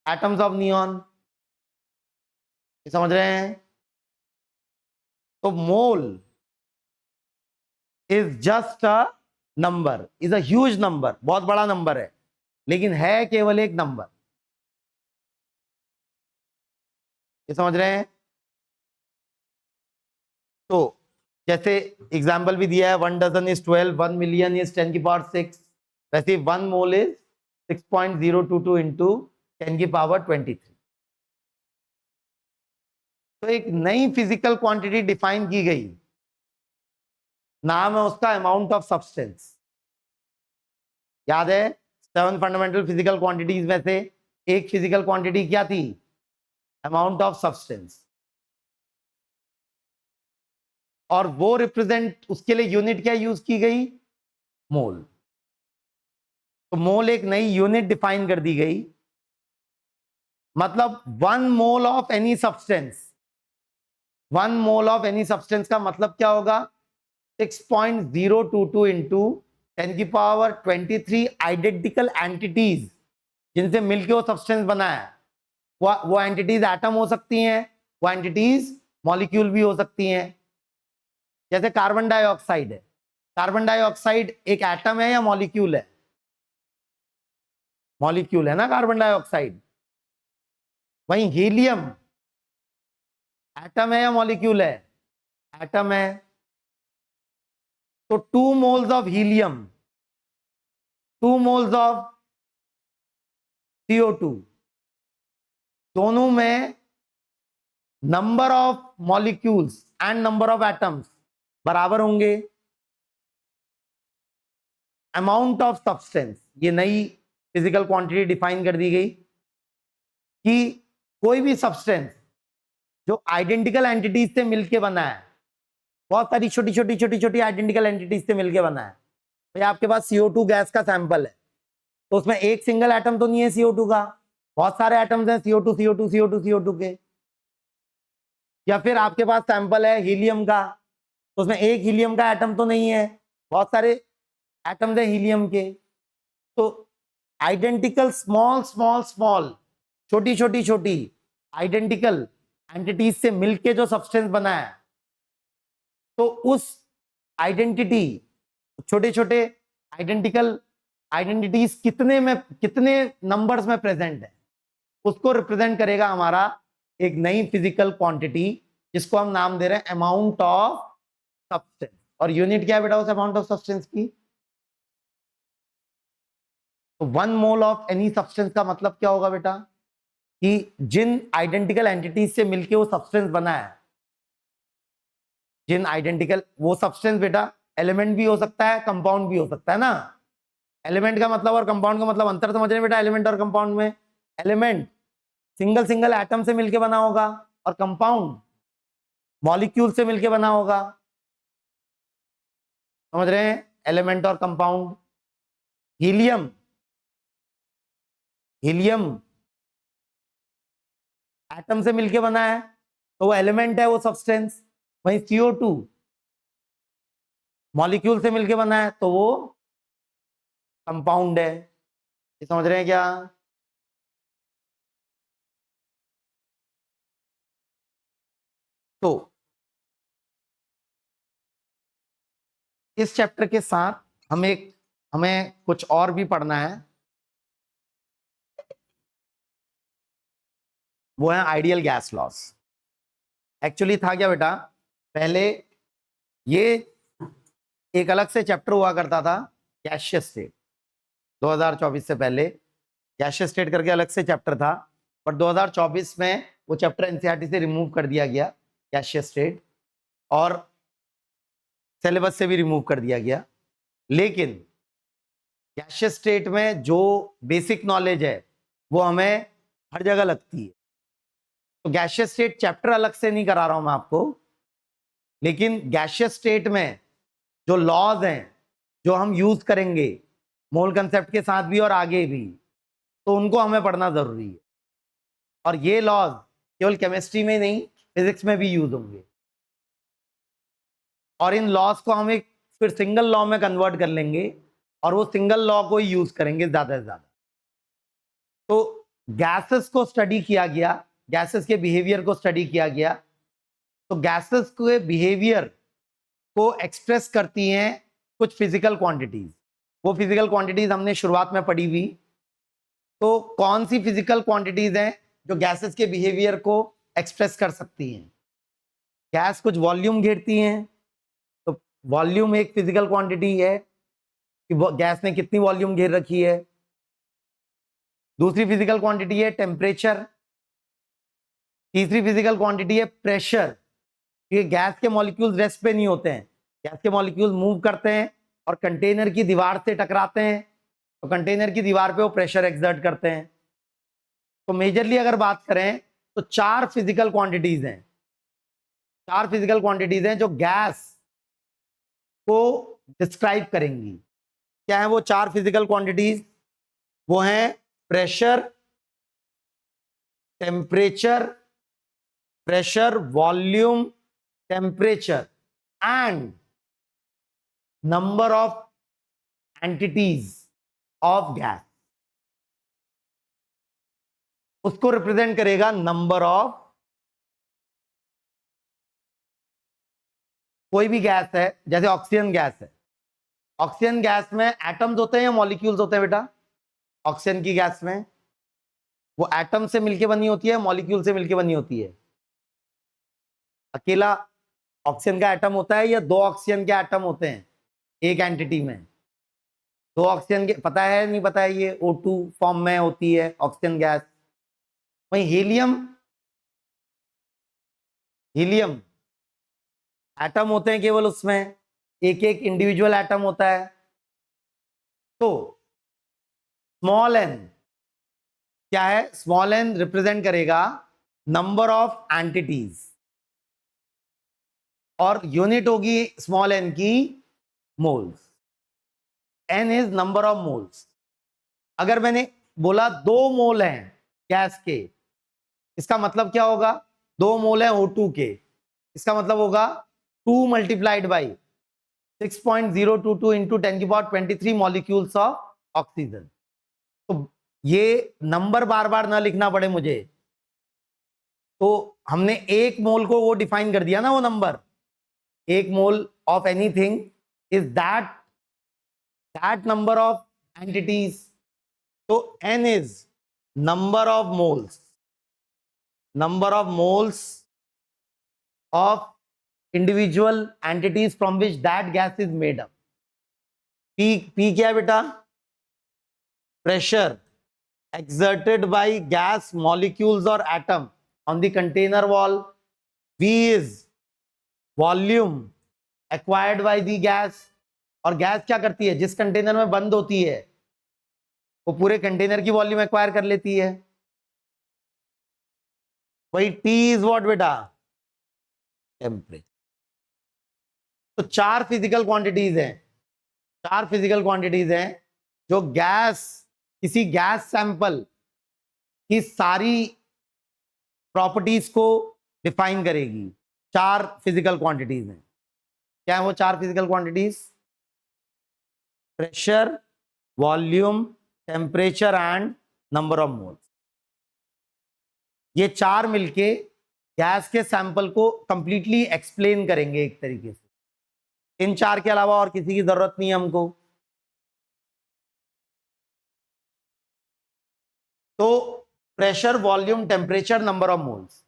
एटम्स ऑफ नियॉन। समझ रहे हैं। तो mole is just a number, is a huge number, बहुत बड़ा नंबर है, लेकिन है केवल एक नंबर। ये समझ रहे हैं। तो जैसे एग्जाम्पल भी दिया है, 1 डजन इज 12, 1 मिलियन इज 10⁻6, वैसे 1 मोल इज 6.022 इंटू 10⁻23। तो एक नई फिजिकल क्वांटिटी डिफाइन की गई, नाम है उसका अमाउंट ऑफ सब्सटेंस। याद है 7 फंडामेंटल फिजिकल क्वांटिटीज में से एक फिजिकल क्वांटिटी क्या थी, अमाउंट ऑफ सब्सटेंस। और वो रिप्रेजेंट, उसके लिए यूनिट क्या यूज की गई, मोल। तो मोल एक नई यूनिट डिफाइन कर दी गई, मतलब 1 mole of any substance, 1 mole of any substance का मतलब क्या होगा, 6.022 इंटू 10⁻23 आइडेंटिकल एंटिटीज जिनसे मिलकर वो सब्सटेंस बना है। वो एंटिटीज एटम हो सकती हैं, वो एंटिटीज मॉलिक्यूल भी हो सकती हैं। जैसे कार्बन डाइऑक्साइड है, कार्बन डाइऑक्साइड एक एटम है या मॉलिक्यूल है? मॉलिक्यूल है ना कार्बन डाइऑक्साइड। वहीं हीलियम एटम है या मॉलिक्यूल है? एटम है। तो 2 moles of helium, 2 moles of CO2, दोनों में number of molecules and number of atoms बराबर होंगे। अमाउंट ऑफ सब्सटेंस, ये नई फिजिकल क्वांटिटी डिफाइन कर दी गई कि कोई भी सब्सटेंस जो आइडेंटिकल एंटिटीज से मिलके बना है, बहुत सारी छोटी छोटी छोटी छोटी आइडेंटिकल एंटिटीज से मिलके बना है। भाई आपके पास CO2 गैस का सैंपल है, तो उसमें एक सिंगल एटम तो नहीं है CO2 का, बहुत सारे एटम्स हैं CO2 CO2 CO2 CO2 के। या फिर आपके पास सैंपल है हीलियम का, तो उसमें एक हीलियम का एटम तो नहीं है, बहुत सारे एटम्स हैं हीलियम के। तो आइडेंटिकल स्मॉल स्मॉल स्मॉल, छोटी छोटी छोटी आइडेंटिकल एंटिटीज से मिलके जो सब्सटेंस बना है, तो उस आइडेंटिटी, छोटे छोटे आइडेंटिकल आइडेंटिटीज कितने में, कितने नंबर्स में प्रेजेंट है, उसको रिप्रेजेंट करेगा हमारा एक नई फिजिकल क्वांटिटी, जिसको हम नाम दे रहे हैं अमाउंट ऑफ सब्सटेंस। और यूनिट क्या है बेटा उस अमाउंट ऑफ सब्सटेंस की? तो 1 मोल ऑफ एनी सब्सटेंस का मतलब क्या होगा बेटा? कि जिन आइडेंटिकल एंटिटीज से मिलके वो सब्सटेंस बना है, जिन आइडेंटिकल, वो सब्सटेंस बेटा एलिमेंट भी हो सकता है, कंपाउंड भी हो सकता है ना। एलिमेंट का मतलब और कंपाउंड का मतलब अंतर समझ रहे हैं बेटा? एलिमेंट और कंपाउंड में, एलिमेंट सिंगल सिंगल एटम से मिलके बना होगा और कंपाउंड मॉलिक्यूल से मिलके बना होगा। समझ रहे हैं? एलिमेंट और कंपाउंड। हीलियम, हीलियम एटम से मिलके बना है तो वो एलिमेंट है, वो सब्सटेंस। वहीं CO2 मॉलिक्यूल से मिलके बना है तो वो कंपाउंड है। ये समझ रहे हैं क्या? तो इस चैप्टर के साथ हमें कुछ और भी पढ़ना है, वो है आइडियल गैस लॉस। एक्चुअली था क्या बेटा, पहले ये एक अलग से चैप्टर हुआ करता था, गैसियस स्टेट। 2024 से पहले गैसियस स्टेट करके अलग से चैप्टर था, बट 2024 में वो चैप्टर एनसीईआरटी से रिमूव कर दिया गया, गैसियस स्टेट, और सिलेबस से भी रिमूव कर दिया गया। लेकिन गैसियस स्टेट में जो बेसिक नॉलेज है वो हमें हर जगह लगती है। तो गैसियस स्टेट चैप्टर अलग से नहीं करा रहा हूं मैं आपको, लेकिन गैसियस स्टेट में जो लॉज हैं जो हम यूज करेंगे मोल कंसेप्ट के साथ भी और आगे भी, तो उनको हमें पढ़ना जरूरी है। और ये लॉज केवल केमिस्ट्री में नहीं, फिजिक्स में भी यूज होंगे। और इन लॉज को हम एक फिर सिंगल लॉ में कन्वर्ट कर लेंगे और वो सिंगल लॉ को ही यूज करेंगे ज्यादा से ज्यादा। तो गैसेस को स्टडी किया गया, गैसेस के बिहेवियर को स्टडी किया गया। तो गैसेस के बिहेवियर को एक्सप्रेस करती हैं कुछ फिजिकल क्वांटिटीज। वो फिजिकल क्वांटिटीज हमने शुरुआत में पढ़ी हुई। तो कौन सी फिजिकल क्वांटिटीज हैं जो गैसेस के बिहेवियर को एक्सप्रेस कर सकती हैं? गैस कुछ वॉल्यूम घेरती हैं, तो वॉल्यूम एक फिजिकल क्वांटिटी है कि गैस ने कितनी वॉल्यूम घेर रखी है। दूसरी फिजिकल क्वांटिटी है टेम्परेचर। तीसरी फिजिकल क्वांटिटी है प्रेशर। ये गैस के मॉलिक्यूल्स रेस्ट पे नहीं होते हैं, गैस के मॉलिक्यूल्स मूव करते हैं और कंटेनर की दीवार से टकराते हैं, तो कंटेनर की दीवार पे वो प्रेशर एक्सर्ट करते हैं। तो मेजरली अगर बात करें तो 4 फिजिकल क्वांटिटीज हैं, 4 फिजिकल क्वांटिटीज हैं जो गैस को डिस्क्राइब करेंगी। क्या है वो 4 फिजिकल क्वांटिटीज? वो हैं pressure, temperature, pressure, volume, temperature and number of entities of gas. उसको रिप्रेजेंट करेगा नंबर ऑफ, कोई भी गैस है, जैसे ऑक्सीजन गैस है, ऑक्सीजन गैस में एटम्स होते हैं या मॉलिक्यूल्स होते हैं बेटा? ऑक्सीजन की गैस में वो एटम से मिलके बनी होती है, मॉलिक्यूल से मिलके बनी होती है? अकेला ऑक्सीजन का एटम होता है या दो ऑक्सीजन के एटम होते हैं एक एंटिटी में? दो ऑक्सीजन के, पता है नहीं पता है? ये O2 फॉर्म में होती है ऑक्सीजन गैस। वही हीलियम, हीलियम एटम होते हैं केवल, उसमें एक एक इंडिविजुअल एटम होता है। तो स्मॉल एन क्या है? स्मॉल एन रिप्रेजेंट करेगा नंबर ऑफ एंटिटीज और यूनिट होगी स्मॉल एन की moles. N is number of moles. अगर मैंने बोला 2 मोल हैं गैस के, इसका मतलब क्या होगा? 2 मोल है O2 के, इसका मतलब होगा 2 multiplied by 6.022 into 10⁻23 molecules of oxygen. तो ये नंबर बार बार ना लिखना पड़े मुझे, तो हमने एक मोल को वो डिफाइन कर दिया ना, वो नंबर। एक mole of anything is that number of entities. तो n is number of moles of individual entities from which that gas is made up. P क्या है बेटा? Pressure exerted by gas molecules or atom on the container wall. V is volume acquired by the gas. और gas क्या करती है? जिस container में बंद होती है वो पूरे कंटेनर की वॉल्यूम एक्वायर कर लेती है। वही T इज व्हाट बेटा? टेम्परेचर। तो 4 फिजिकल क्वांटिटीज हैं, 4 फिजिकल क्वांटिटीज हैं जो गैस, किसी गैस सैंपल की सारी प्रॉपर्टीज को डिफाइन करेगी। 4 फिजिकल क्वांटिटीज हैं। क्या है वो 4 physical quantities? Pressure, volume, temperature and number of moles. ये 4 मिलके गैस के सैंपल को कंप्लीटली एक्सप्लेन करेंगे एक तरीके से। इन 4 के अलावा और किसी की जरूरत नहीं है हमको। तो pressure, volume, temperature, number of moles,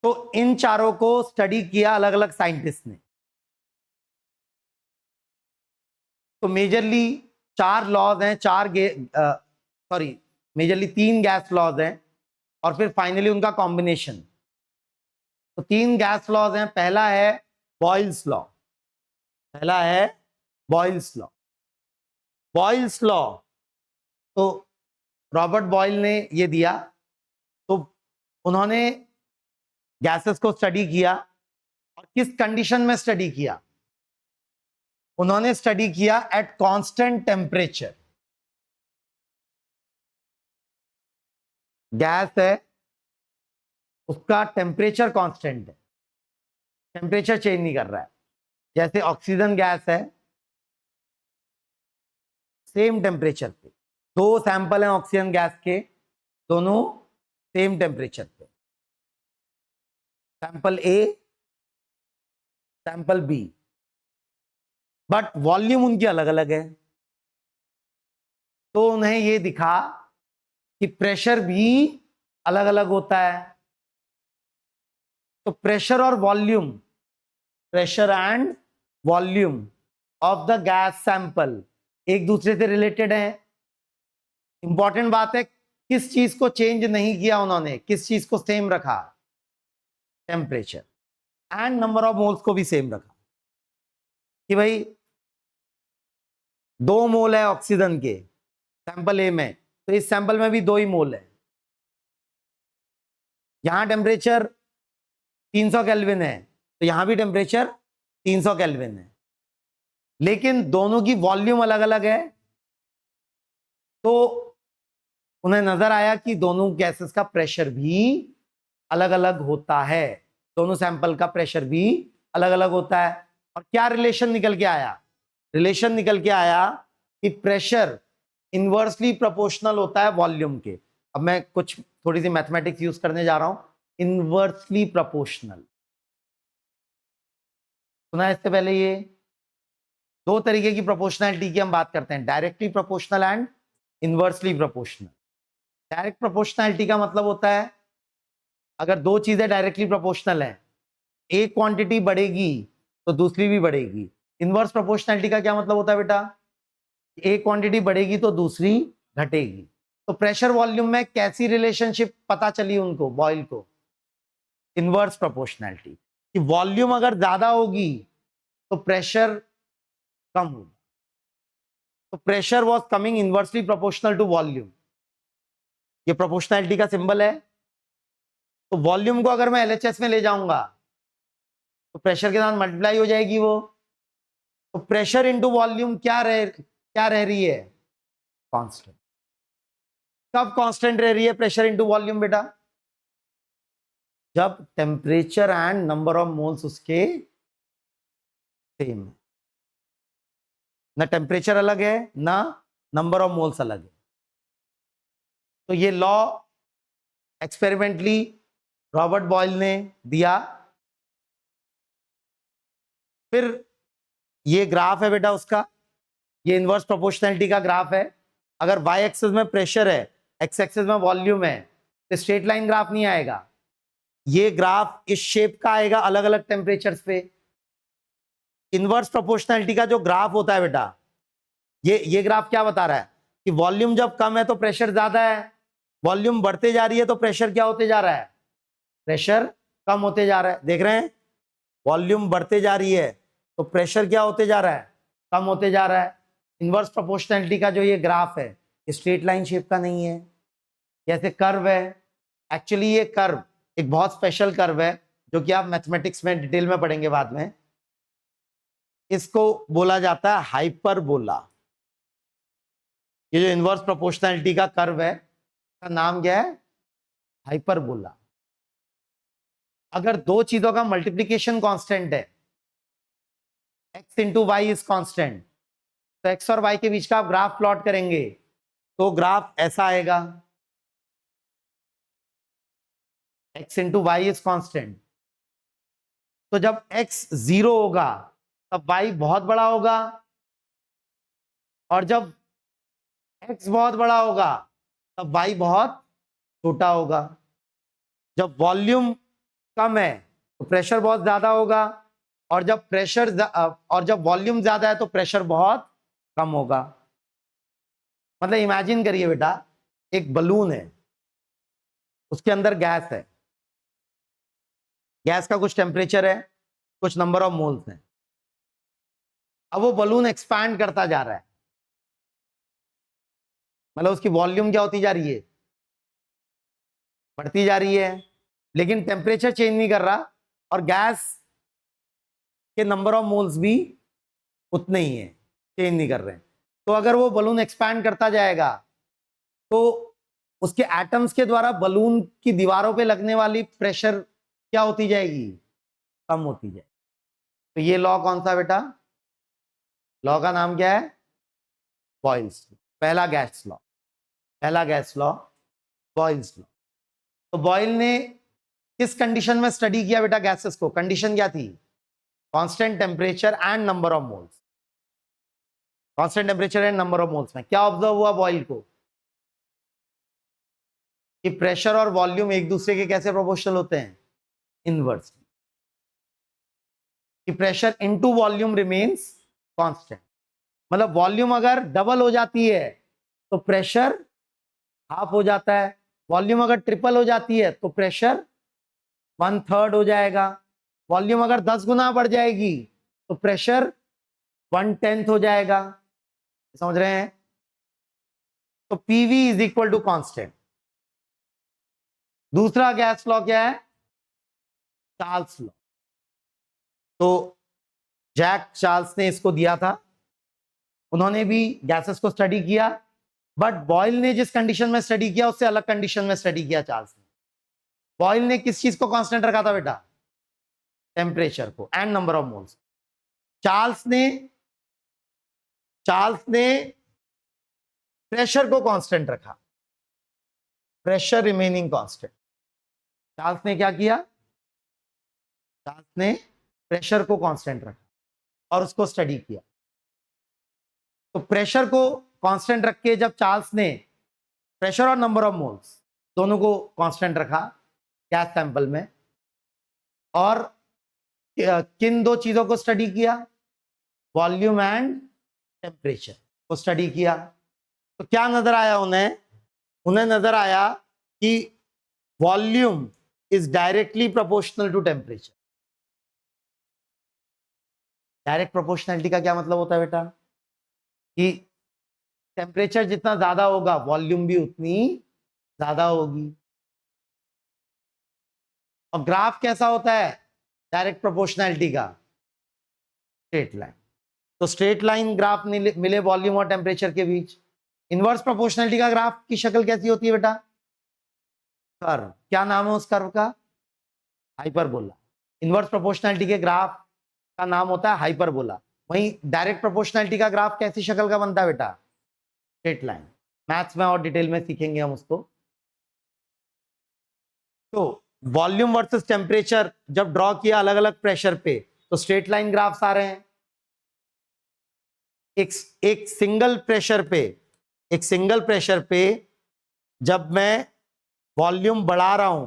तो इन चारों को स्टडी किया अलग अलग साइंटिस्ट ने। तो मेजरली 4 लॉज हैं, मेजरली 3 गैस लॉज हैं और फिर फाइनली उनका कॉम्बिनेशन। तो 3 गैस लॉज हैं। पहला है बॉयल्स लॉ। पहला है बॉयल्स लॉ। बॉयल्स लॉ तो रॉबर्ट बॉयल ने ये दिया। तो उन्होंने गैसेस को स्टडी किया और किस कंडीशन में स्टडी किया? उन्होंने स्टडी किया एट कांस्टेंट टेम्परेचर। गैस है, उसका टेम्परेचर कांस्टेंट है, टेम्परेचर चेंज नहीं कर रहा है। जैसे ऑक्सीजन गैस है, सेम टेम्परेचर पे। 2 सैंपल हैं ऑक्सीजन गैस के, दोनों सेम टेम्परेचर पे। Sample A, sample B, but volume उनकी अलग अलग है। तो उन्हें यह दिखा कि प्रेशर भी अलग अलग होता है। तो प्रेशर और volume, pressure and volume of the gas sample एक दूसरे से रिलेटेड है। इंपॉर्टेंट बात है, किस चीज को चेंज नहीं किया उन्होंने, किस चीज को सेम रखा? Temperature and number of moles को भी सेम रखा। कि भाई 2 मोल है ऑक्सीजन के सैंपल ए में, तो इस सैंपल में भी 2 ही मोल है। यहां टेम्परेचर 300 केल्विन है, तो यहां भी टेम्परेचर 300 केल्विन है, लेकिन दोनों की वॉल्यूम अलग अलग है। तो उन्हें नजर आया कि दोनों गैसेस का प्रेशर भी अलग अलग होता है, दोनों सैंपल का प्रेशर भी अलग अलग होता है। और क्या रिलेशन निकल के आया? रिलेशन निकल के आया कि प्रेशर इनवर्सली प्रोपोर्शनल होता है वॉल्यूम के। अब मैं कुछ थोड़ी सी मैथमेटिक्स यूज करने जा रहा हूं। इनवर्सली प्रोपोर्शनल सुना है इससे पहले? ये दो तरीके की प्रोपोर्शनैलिटी की हम बात करते हैं, directly proportional and inversely proportional. Direct proportionality का मतलब होता है अगर दो चीजें डायरेक्टली प्रोपोर्शनल हैं, एक क्वांटिटी बढ़ेगी तो दूसरी भी बढ़ेगी। इनवर्स प्रोपोर्शनैलिटी का क्या मतलब होता है बेटा, एक क्वांटिटी बढ़ेगी तो दूसरी घटेगी। तो प्रेशर वॉल्यूम में कैसी रिलेशनशिप पता चली उनको, बॉयल को, इनवर्स प्रोपोर्शनैलिटी, कि वॉल्यूम अगर ज्यादा होगी तो प्रेशर कम होगा। तो pressure was coming inversely proportional to volume, ये प्रोपोर्शनैलिटी का सिंबल है। तो वॉल्यूम को अगर मैं एलएचएस में ले जाऊंगा तो प्रेशर के साथ मल्टीप्लाई हो जाएगी वो। तो प्रेशर इनटू वॉल्यूम क्या रह रही है, कांस्टेंट। कब कांस्टेंट रह रही है प्रेशर इनटू वॉल्यूम बेटा, जब temperature and number of moles उसके सेम है। ना टेम्परेचर अलग है ना नंबर ऑफ मोल्स अलग है। तो ये लॉ एक्सपेरिमेंटली रॉबर्ट बॉयल ने दिया। फिर ये ग्राफ है बेटा उसका, ये इनवर्स प्रोपोर्शनैलिटी का ग्राफ है। अगर वाई एक्सिस में प्रेशर है, एक्स एक्सिस में वॉल्यूम है, तो स्ट्रेट लाइन ग्राफ नहीं आएगा। ये ग्राफ इस शेप का आएगा अलग अलग टेम्परेचर्स पे। इनवर्स प्रोपोर्शनैलिटी का जो ग्राफ होता है बेटा, ये ग्राफ क्या बता रहा है कि वॉल्यूम जब कम है तो प्रेशर ज्यादा है, वॉल्यूम बढ़ते जा रही है तो प्रेशर क्या होते जा रहा है, प्रेशर कम होते जा रहा है। देख रहे हैं, वॉल्यूम बढ़ते जा रही है तो प्रेशर क्या होते जा रहा है, कम होते जा रहा है। इनवर्स प्रोपोर्शनैलिटी का जो ये ग्राफ है, स्ट्रेट लाइन शेप का नहीं है, जैसे कर्व है। एक्चुअली ये कर्व एक बहुत स्पेशल कर्व है जो कि आप मैथमेटिक्स में डिटेल में पढ़ेंगे बाद में। इसको बोला जाता है हाइपरबोला। ये जो इनवर्स प्रोपोर्शनैलिटी का कर्व है, का नाम क्या है, हाइपरबोला। अगर दो चीजों का मल्टीप्लीकेशन कांस्टेंट है, x into Y is constant, तो x और y के बीच का आप ग्राफ प्लॉट करेंगे तो ग्राफ ऐसा आएगा, x into Y is constant. तो जब x 0 होगा तब y बहुत बड़ा होगा, और जब x बहुत बड़ा होगा तब y बहुत छोटा होगा। जब वॉल्यूम कम है तो प्रेशर बहुत ज्यादा होगा, और जब वॉल्यूम ज्यादा है तो प्रेशर बहुत कम होगा। मतलब इमेजिन करिए बेटा, एक बलून है, उसके अंदर गैस है, गैस का कुछ टेम्परेचर है, कुछ नंबर ऑफ मोल्स हैं। अब वो बलून एक्सपैंड करता जा रहा है, मतलब उसकी वॉल्यूम क्या होती जा रही है, बढ़ती जा रही है, लेकिन टेम्परेचर चेंज नहीं कर रहा, और गैस के नंबर ऑफ मोल्स भी उतने ही हैं, चेंज नहीं कर रहे हैं। तो अगर वो बलून एक्सपैंड करता जाएगा तो उसके एटम्स के द्वारा बलून की दीवारों पे लगने वाली प्रेशर क्या होती जाएगी, कम होती जाएगी। तो ये लॉ कौन सा बेटा, लॉ का नाम क्या है, बॉयल्स लॉ, पहला गैस लॉ, पहला गैस लॉ बॉयल्स लॉ। तो बॉयल ने किस कंडीशन में स्टडी किया बेटा गैसेस को, कंडीशन क्या थी, constant temperature and number of moles. Constant temperature and number of moles में क्या ऑब्जर्व हुआ बॉयल को, कि प्रेशर और वॉल्यूम एक दूसरे के कैसे प्रोपोर्शनल होते हैं, इनवर्स। कि pressure into volume remains constant, मतलब वॉल्यूम अगर डबल हो जाती है तो प्रेशर हाफ हो जाता है, वॉल्यूम अगर ट्रिपल हो जाती है तो प्रेशर 1/3 हो जाएगा, वॉल्यूम अगर 10 गुना बढ़ जाएगी तो प्रेशर 1/10 हो जाएगा। समझ रहे हैं, तो PV is equal to constant. दूसरा गैस लॉ क्या है, चार्ल्स लॉ। तो जैक चार्ल्स ने इसको दिया था, उन्होंने भी गैसेस को स्टडी किया, बट बॉयल ने जिस कंडीशन में स्टडी किया उससे अलग कंडीशन में स्टडी किया चार्ल्स ने। बॉयल ने किस चीज को कांस्टेंट रखा था बेटा, टेम्परेचर को and number of moles. Charles ने प्रेशर को कांस्टेंट रखा, प्रेशर रिमेनिंग कांस्टेंट। चार्ल्स ने क्या किया, चार्ल्स ने प्रेशर को कांस्टेंट रखा और उसको स्टडी किया। तो प्रेशर को कांस्टेंट रख के जब चार्ल्स ने प्रेशर और नंबर ऑफ मोल्स दोनों को कांस्टेंट रखा गैस सैंपल में, और किन दो चीजों को स्टडी किया, वॉल्यूम एंड टेम्परेचर को स्टडी किया, तो क्या नजर आया उन्हें नजर आया कि volume is directly proportional to temperature. Direct proportionality का क्या मतलब होता है बेटा, कि टेम्परेचर जितना ज्यादा होगा वॉल्यूम भी उतनी ज्यादा होगी। और ग्राफ कैसा होता है डायरेक्ट प्रोपोर्शनैलिटी का, स्ट्रेट लाइन। तो स्ट्रेट लाइन ग्राफ मिले वॉल्यूम और टेम्परेचर के बीच। इनवर्स प्रोपोर्शनैलिटी का ग्राफ की शक्ल कैसी होती है बेटा, कर्व। क्या नाम है उस कर्व का, हाइपरबोला। इनवर्स प्रोपोर्शनैलिटी के ग्राफ का नाम होता है हाइपरबोला। वहीं डायरेक्ट प्रोपोर्शनैलिटी का ग्राफ कैसी शक्ल का बनता है बेटा, स्ट्रेट लाइन। मैथ्स में और डिटेल में सीखेंगे हम उसको। तो वॉल्यूम वर्सेस टेम्परेचर जब ड्रॉ किया अलग अलग प्रेशर पे, तो स्ट्रेट लाइन ग्राफ्स आ रहे हैं। एक सिंगल प्रेशर पे जब मैं वॉल्यूम बढ़ा रहा हूं,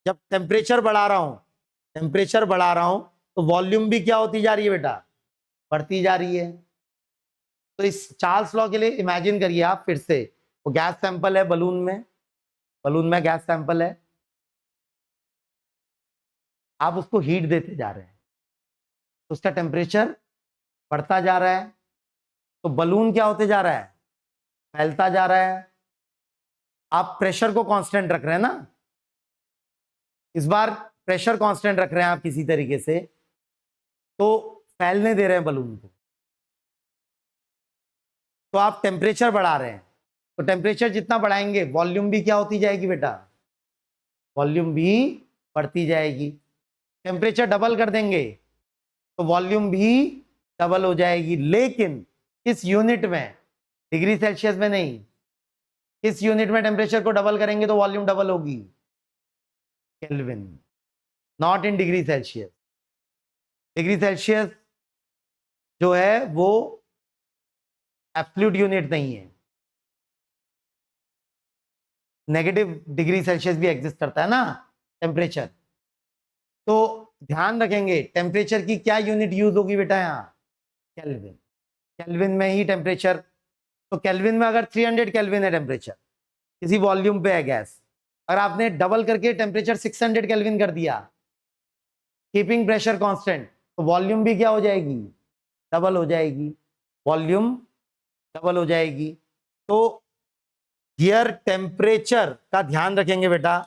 जब टेम्परेचर बढ़ा रहा हूं, तो वॉल्यूम भी क्या होती जा रही है बेटा, बढ़ती जा रही है। तो इस चार्ल्स लॉ के लिए इमेजिन करिए आप फिर से, वो गैस सैंपल है बलून में गैस सैंपल है, आप उसको हीट देते जा रहे हैं, तो उसका टेम्परेचर बढ़ता जा रहा है, तो बलून क्या होते जा रहा है, फैलता जा रहा है। आप प्रेशर को कांस्टेंट रख रहे हैं ना, इस बार प्रेशर कांस्टेंट रख रहे हैं आप किसी तरीके से, तो फैलने दे रहे हैं बलून को, तो आप टेम्परेचर बढ़ा रहे हैं। तो टेम्परेचर जितना बढ़ाएंगे वॉल्यूम भी क्या होती जाएगी बेटा, वॉल्यूम भी बढ़ती जाएगी। टेम्परेचर डबल कर देंगे तो वॉल्यूम भी डबल हो जाएगी, लेकिन इस यूनिट में, डिग्री सेल्सियस में नहीं, इस यूनिट में टेम्परेचर को डबल करेंगे तो वॉल्यूम डबल होगी, kelvin, not in degree Celsius. Degree Celsius जो है वो एब्सोल्यूट यूनिट नहीं है, नेगेटिव डिग्री सेल्सियस भी एग्जिस्ट करता है ना टेम्परेचर। तो ध्यान रखेंगे टेम्परेचर की क्या यूनिट यूज होगी बेटा, यहाँ केल्विन। केल्विन में ही टेम्परेचर, तो केल्विन में अगर 300 केल्विन है टेम्परेचर, किसी वॉल्यूम पे है गैस, अगर आपने डबल करके टेम्परेचर 600 केल्विन कर दिया, कीपिंग प्रेशर कांस्टेंट, तो वॉल्यूम भी क्या हो जाएगी, डबल हो जाएगी, वॉल्यूम डबल हो जाएगी। तो हियर टेम्परेचर का ध्यान रखेंगे बेटा,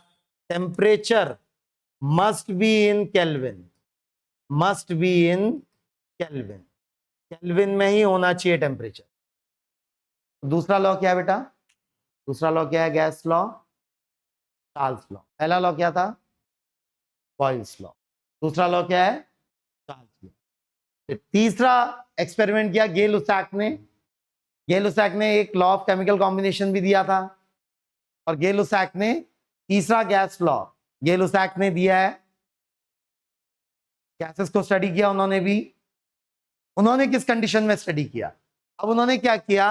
temperature must be in kelvin, must be in kelvin, kelvin में ही होना चाहिए टेम्परेचर। दूसरा लॉ क्या है बेटा, दूसरा लॉ क्या है, गैस लॉ, चार्ल्स लॉ। पहला लॉ क्या था, बॉयल्स लॉ। दूसरा लॉ क्या है, चार्ल्स लॉ। तीसरा एक्सपेरिमेंट किया गे लुसाक ने। गे लुसाक ने एक लॉ ऑफ केमिकल कॉम्बिनेशन भी दिया था, और गे लुसाक ने तीसरा गैस लॉ गे लुसाक ने दिया है। गैसेस को स्टडी किया उन्होंने भी। उन्होंने किस कंडीशन में स्टडी किया, अब उन्होंने क्या किया,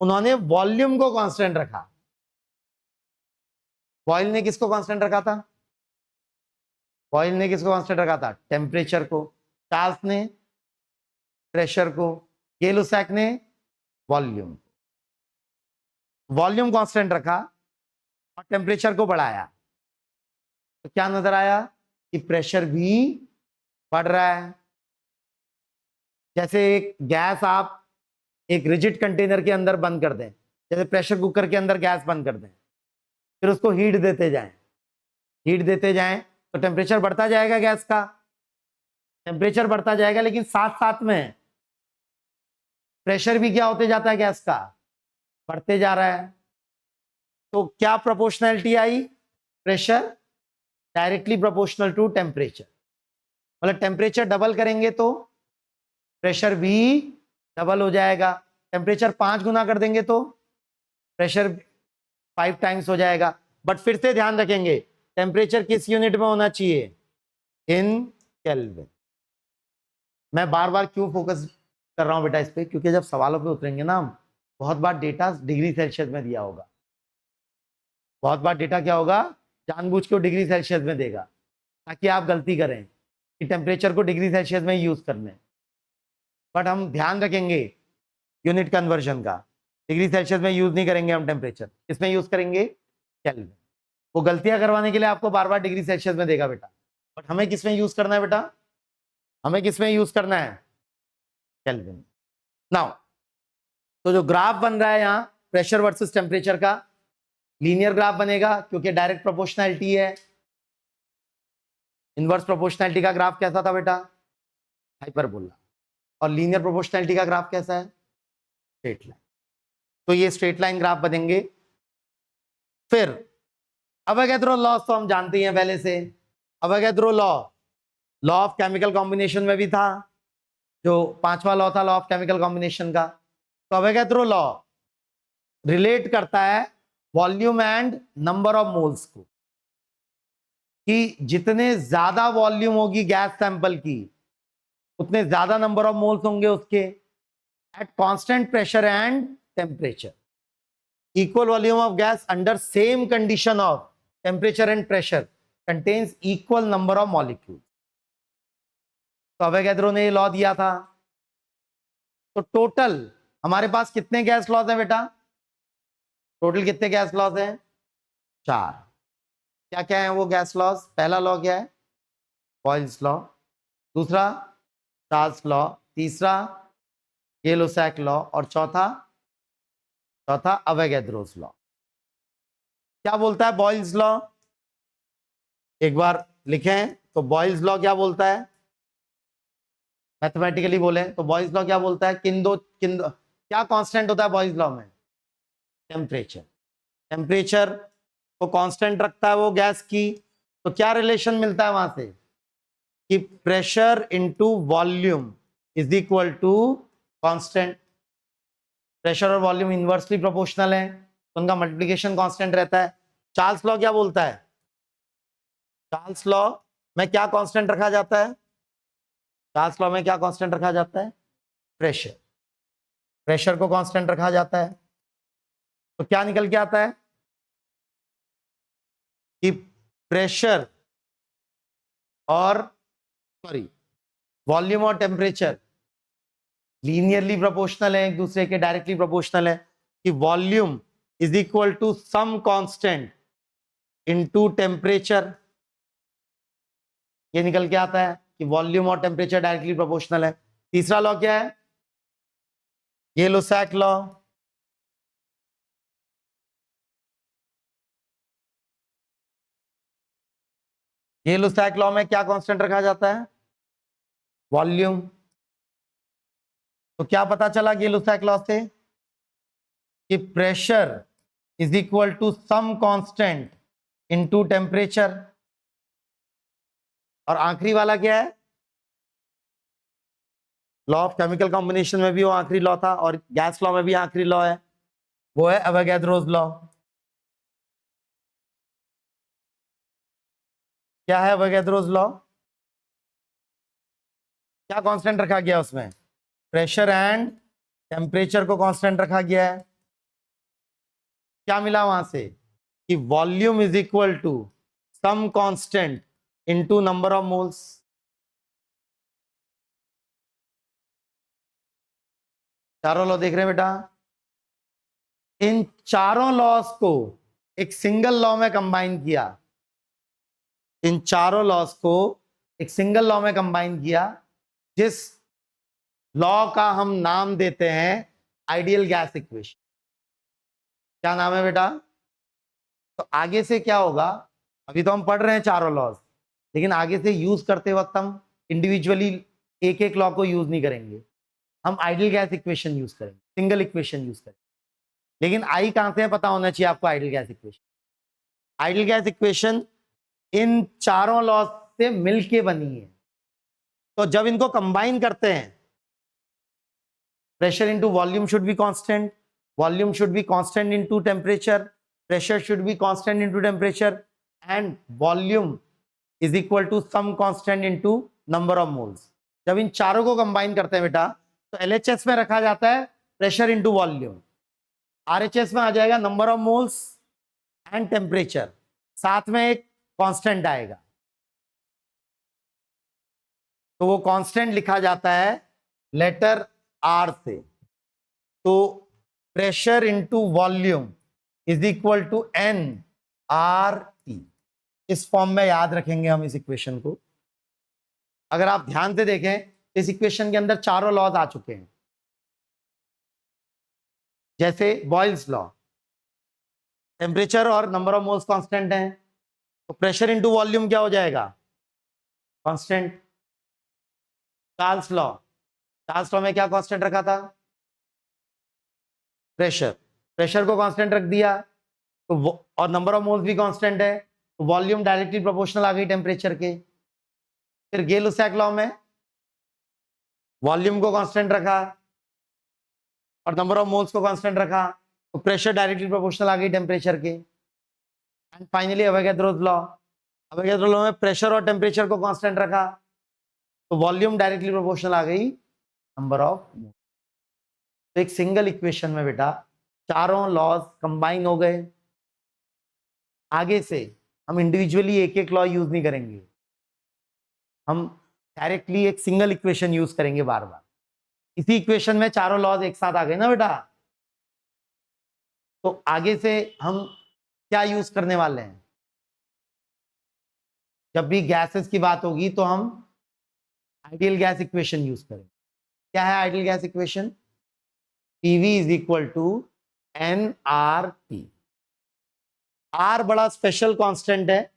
उन्होंने वॉल्यूम को कांस्टेंट रखा। बॉयल ने किसको कांस्टेंट रखा था, बॉयल ने किसको कांस्टेंट रखा था, टेम्परेचर को। चार्ल्स ने प्रेशर को, गे लुसाक ने वॉल्यूम। वॉल्यूम कांस्टेंट रखा और टेम्परेचर को बढ़ाया, तो क्या नजर आया कि प्रेशर भी बढ़ रहा है। जैसे एक गैस आप एक रिजिड कंटेनर के अंदर बंद कर दें, जैसे प्रेशर कुकर के अंदर गैस बंद कर दें, फिर उसको हीट देते जाएं तो टेम्परेचर बढ़ता जाएगा, गैस का टेम्परेचर बढ़ता जाएगा, लेकिन साथ साथ में प्रेशर भी क्या होते जाता है, गैस का बढ़ते जा रहा है। तो क्या प्रोपोर्शनैलिटी आई, pressure directly proportional to temperature. मतलब टेम्परेचर डबल करेंगे तो प्रेशर भी डबल हो जाएगा, टेम्परेचर 5 गुना कर देंगे तो प्रेशर 5 टाइम्स हो जाएगा। बट फिर से ध्यान रखेंगे टेम्परेचर किस यूनिट में होना चाहिए, इन केल्विन। मैं बार बार क्यों फोकस कर रहा हूं बेटा इस पे, क्योंकि जब सवालों पे उतरेंगे ना हम, बहुत बार डेटा डिग्री सेल्सियस में दिया होगा, बहुत बार डेटा क्या होगा, जानबूझ के डिग्री सेल्सियस में देगा ताकि आप गलती करें कि टेम्परेचर को डिग्री सेल्सियस में यूज करने। बट हम ध्यान रखेंगे यूनिट कन्वर्जन का, डिग्री सेल्सियस में यूज नहीं करेंगे हम टेम्परेचर, किसमें यूज करेंगे, केल्विन। वो गलतियां करवाने के लिए आपको बार बार डिग्री सेल्सियस में देगा बेटा, बट हमें किसमें यूज करना है बेटा, हमें किसमें यूज करना है, केल्विन। नाउ तो जो ग्राफ बन रहा है यहाँ प्रेशर वर्सेस टेम्परेचर का, लीनियर ग्राफ बनेगा क्योंकि डायरेक्ट प्रोपोर्शनैलिटी है। इनवर्स प्रोपोर्शनैलिटी का ग्राफ कैसा था बेटा, हाइपरबोला। और लीनियर प्रोपोर्शनैलिटी का ग्राफ कैसा है, स्ट्रेट लाइन। तो ये स्ट्रेट लाइन ग्राफ बनेंगे। फिर अवोगाद्रो लॉ तो हम जानते हैं पहले से, Avogadro law, law of chemical combination में भी था, जो पांचवा लॉ था लॉ ऑफ केमिकल कॉम्बिनेशन का। तो अवोगाद्रो लॉ रिलेट करता है volume and number of moles को, कि जितने ज्यादा वॉल्यूम होगी गैस सैंपल की उतने ज्यादा नंबर ऑफ मोल्स होंगे उसके at constant pressure and temperature. Equal volume of gas under same condition of temperature and pressure contains equal number of molecule. तो अवोगाद्रो ने ये लॉ दिया था। तो टोटल हमारे पास कितने गैस लॉज हैं बेटा, टोटल कितने गैस लॉज हैं, 4। क्या क्या है वो गैस लॉज, पहला लॉ क्या है, बॉयल्स लॉ, दूसरा चार्ल्स लॉ, तीसरा ये-लुसाक लॉ, और चौथा अवोगाद्रोस लॉ। क्या बोलता है बॉयल्स लॉ, एक बार लिखें तो बॉयल्स लॉ क्या बोलता है, मैथमेटिकली बोले तो बॉयल्स लॉ क्या बोलता है, किन दो क्या कांस्टेंट होता है बॉयल्स लॉ में, टेम्परेचर। टेम्परेचर को कांस्टेंट रखता है वो गैस की, तो क्या रिलेशन मिलता है वहां से कि pressure into volume is equal to constant. Pressure और वॉल्यूम इनवर्सली प्रोपोर्शनल है तो उनका मल्टीप्लिकेशन कांस्टेंट रहता है। चार्ल्स लॉ क्या बोलता है, चार्ल्स लॉ में क्या कांस्टेंट रखा जाता है, चार्ल्स लॉ में क्या कांस्टेंट रखा जाता है, प्रेशर। प्रेशर को कांस्टेंट रखा जाता है तो क्या निकल के आता है कि प्रेशर और वॉल्यूम और टेम्परेचर लीनियरली प्रोपोर्शनल है एक दूसरे के, डायरेक्टली प्रोपोर्शनल है, कि volume is equal to some constant into temperature. ये निकल के आता है कि वॉल्यूम और टेम्परेचर डायरेक्टली प्रोपोर्शनल है। तीसरा लॉ क्या है, ये-लुसाक लॉ। ये-लुसाक लॉ में क्या कांस्टेंट रखा जाता है, वॉल्यूम। तो क्या पता चला ये-लुसाक लॉ से कि pressure is equal to some constant into temperature. और आखिरी वाला क्या है, लॉ ऑफ केमिकल कॉम्बिनेशन में भी वो आखिरी लॉ था और गैस लॉ में भी आखिरी लॉ है, वो है अवोगाद्रोस लॉ। क्या है अवोगाद्रोस लॉ, क्या कांस्टेंट रखा गया उसमें, प्रेशर एंड टेम्परेचर को कांस्टेंट रखा गया है। क्या मिला वहां से कि volume is equal to some constant into number of moles. चारों लॉ देख रहे हैं बेटा, इन चारों लॉस को एक सिंगल लॉ में कंबाइन किया, इन चारों लॉस को एक सिंगल लॉ में कंबाइन किया, जिस लॉ का हम नाम देते हैं आइडियल गैस इक्वेशन। क्या नाम है बेटा, तो आगे से क्या होगा, अभी तो हम पढ़ रहे हैं चारों लॉज, लेकिन आगे से यूज करते वक्त हम इंडिविजुअली एक एक लॉ को यूज नहीं करेंगे, हम आइडियल गैस इक्वेशन यूज करेंगे, सिंगल इक्वेशन यूज करेंगे। लेकिन आई कहां से है पता होना चाहिए आपको, ideal gas equation. Ideal gas equation in चारों लॉज से मिलके बनी है। तो जब इनको कंबाइन करते हैं, pressure into volume should be constant, volume should be constant into temperature, pressure should be constant into temperature, and volume is equal to some constant into number of moles. जब इन चारों को कंबाइन करते हैं बेटा तो एलएचएस में रखा जाता है प्रेशर इनटू वॉल्यूम, आरएचएस में आ जाएगा number of moles and temperature, साथ में एक कांस्टेंट आएगा, तो वो कांस्टेंट लिखा जाता है लेटर आर से। तो pressure into volume is equal to N R T, इस फॉर्म में याद रखेंगे हम इस इक्वेशन को। अगर आप ध्यान से देखें, इस इक्वेशन के अंदर चारों लॉज आ चुके हैं, जैसे बॉयल्स लॉ, टेम्परेचर और नंबर ऑफ मोल्स कांस्टेंट हैं, तो प्रेशर इनटू वॉल्यूम क्या हो जाएगा, constant. Charles law, Charles law में क्या कांस्टेंट रखा था, प्रेशर, प्रेशर को कांस्टेंट रख दिया, तो और नंबर ऑफ मोल्स भी कांस्टेंट है, तो वॉल्यूम डायरेक्टली प्रोपोर्शनल आ गई टेम्परेचर के। फिर गे-लुसैक लॉ में वॉल्यूम को कांस्टेंट रखा और नंबर ऑफ मोल्स को कांस्टेंट रखा, तो प्रेशर डायरेक्टली प्रोपोर्शनल आ गई टेम्परेचर के। And finally Avogadro's law, Avogadro law में प्रेशर और टेम्परेचर को कांस्टेंट रखा, तो वॉल्यूम डायरेक्टली प्रोपोर्शनल आ गई नंबर ऑफ मोल्स। तो एक सिंगल इक्वेशन में बेटा चारों लॉज कंबाइन हो गए। आगे से हम इंडिविजुअली एक एक लॉ यूज नहीं करेंगे, हम डायरेक्टली एक सिंगल इक्वेशन यूज करेंगे बार बार। इसी इक्वेशन में चारों लॉज एक साथ आ गए ना बेटा, तो आगे से हम क्या यूज करने वाले हैं, जब भी गैसेस की बात होगी तो हम आइडियल गैस इक्वेशन यूज करेंगे। क्या है ideal gas equation, PV is equal to N R T. R बड़ा स्पेशल कांस्टेंट है,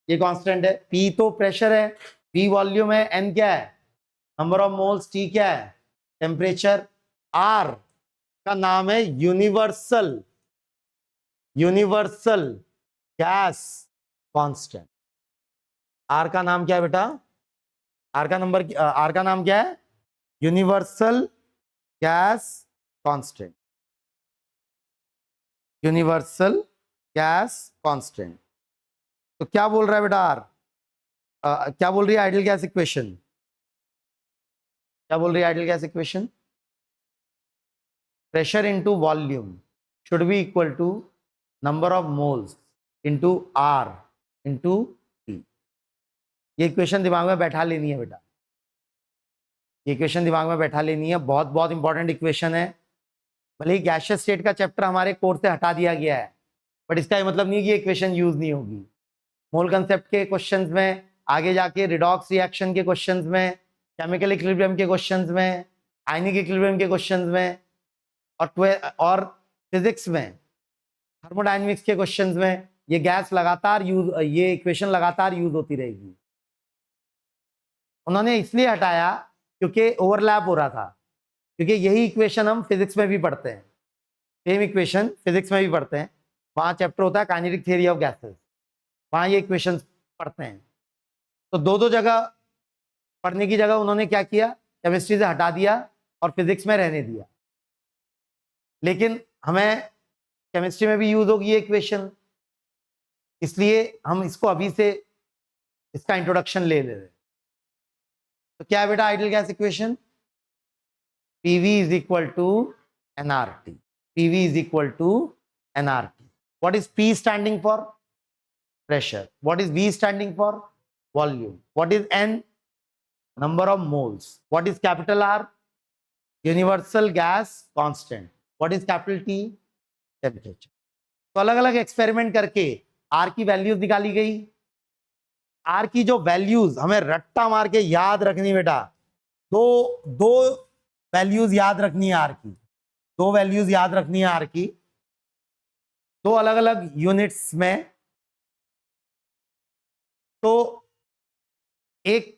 ये कांस्टेंट है, पी तो प्रेशर है, पी वॉल्यूम है, एन क्या है नंबर ऑफ मोल्स, टी क्या है टेम्परेचर, आर का नाम है universal, universal gas constant. R का नाम क्या है बेटा, आर का नंबर, आर का नाम क्या है universal gas constant, universal gas constant. तो क्या बोल रहा है बेटा आर, क्या बोल रही है आइडियल गैस इक्वेशन, क्या बोल रही है ideal gas equation, pressure into volume should be equal to number of moles into R into T. ये इक्वेशन दिमाग में बैठा लेनी है बेटा, ये इक्वेशन दिमाग में बैठा लेनी है, बहुत बहुत इंपॉर्टेंट इक्वेशन है। भले ही गैसियस स्टेट का चैप्टर हमारे कोर्स से हटा दिया गया है, बट इसका ये मतलब नहीं कि ये इक्वेशन यूज नहीं होगी। मोल कंसेप्ट के क्वेश्चंस में, आगे जाके रिडॉक्स रिएक्शन के क्वेश्चंस में, केमिकल इक्विलिब्रियम के क्वेश्चंस में, आयनिक इक्विलिब्रियम के क्वेश्चंस में, और फिजिक्स में थर्मोडायनेमिक्स के क्वेश्चंस में ये गैस लगातार यूज, ये इक्वेशन लगातार यूज होती रहेगी। उन्होंने इसलिए हटाया क्योंकि ओवरलैप हो रहा था, क्योंकि यही इक्वेशन हम फिजिक्स में भी पढ़ते हैं, सेम इक्वेशन फिजिक्स में भी पढ़ते हैं, वहां चैप्टर होता है काइनेटिक थ्योरी ऑफ गैसेस, वहां ये इक्वेशन पढ़ते हैं। तो दो दो जगह पढ़ने की जगह उन्होंने क्या किया, केमिस्ट्री से हटा दिया और फिजिक्स में रहने दिया। लेकिन हमें केमिस्ट्री में भी यूज होगी ये इक्वेशन, इसलिए हम इसको अभी से इसका इंट्रोडक्शन ले रहे हैं। तो क्या है बेटा ideal gas equation, PV is equal to NRT, PV is equal to NRT. What is P standing for, pressure, what is V standing for, volume, what is N, number of moles, what is capital R, universal gas constant, what is capital T, temperature। तो अलग अलग experiment करके R की values निकाली गई। R की जो values हमें रट्टा मार के याद रखनी बेटा, दो वैल्यूज याद रखनी है R की, दो वैल्यूज याद रखनी है R की, दो अलग अलग यूनिट्स में। तो एक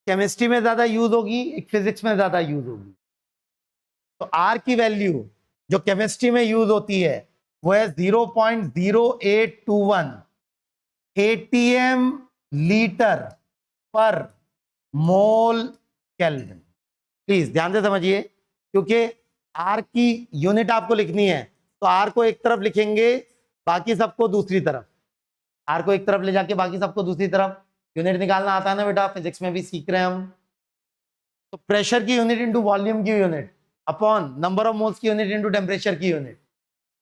केमिस्ट्री में ज्यादा यूज होगी, एक फिजिक्स में ज्यादा यूज होगी। तो आर की वैल्यू जो केमिस्ट्री में यूज होती है वो है 0.0821 ATM लीटर पर मोल केल्विन। प्लीज ध्यान से समझिए, क्योंकि आर की यूनिट आपको लिखनी है, तो आर को एक तरफ लिखेंगे, बाकी सबको दूसरी तरफ, आर को एक तरफ ले जाके बाकी सबको दूसरी तरफ। यूनिट निकालना आता है ना बेटा, फिजिक्स में भी सीख रहे हैं हम। तो प्रेशर की यूनिट इंटू वॉल्यूम की unit upon number of moles की यूनिट इंटू टेम्परेचर की यूनिट,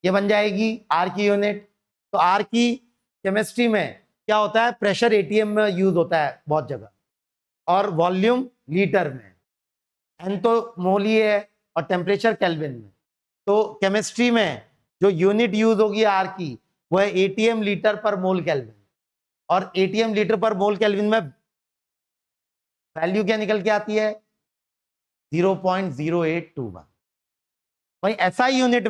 ये बन जाएगी आर की यूनिट। तो आर की केमिस्ट्री में क्या होता है, प्रेशर एटीएम में यूज होता है बहुत जगह, और वॉल्यूम लीटर में, एन तो मोल ही है और टेम्परेचर केल्विन में। तो केमिस्ट्री में जो यूनिट यूज होगी आर की वो है एटीएम लीटर पर मोल केल्विन, और एटीएम लीटर पर मोल केल्विन में वैल्यू क्या निकल के आती है, 0.0821। वहीं एसआई यूनिट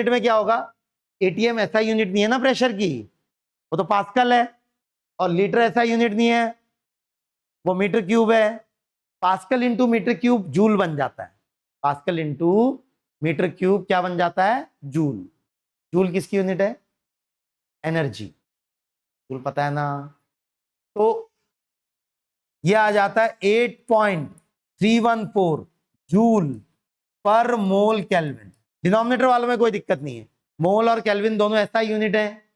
में क्या होगा, एटीएम एसआई यूनिट नहीं है ना प्रेशर की, वो तो पास्कल है, और लीटर एसआई यूनिट नहीं है, वो मीटर क्यूब है। Pascal into metre cube joule बन जाता है, पास्कल इंटू मीटर क्यूब क्या बन जाता है, जूल। जूल किसकी यूनिट है, एनर्जी, जूल पता है ना। तो ये आ जाता है 8.314 जूल पर मोल केल्विन। डिनोमिनेटर वालों में कोई दिक्कत नहीं है, मोल और केल्विन दोनों ऐसा यूनिट है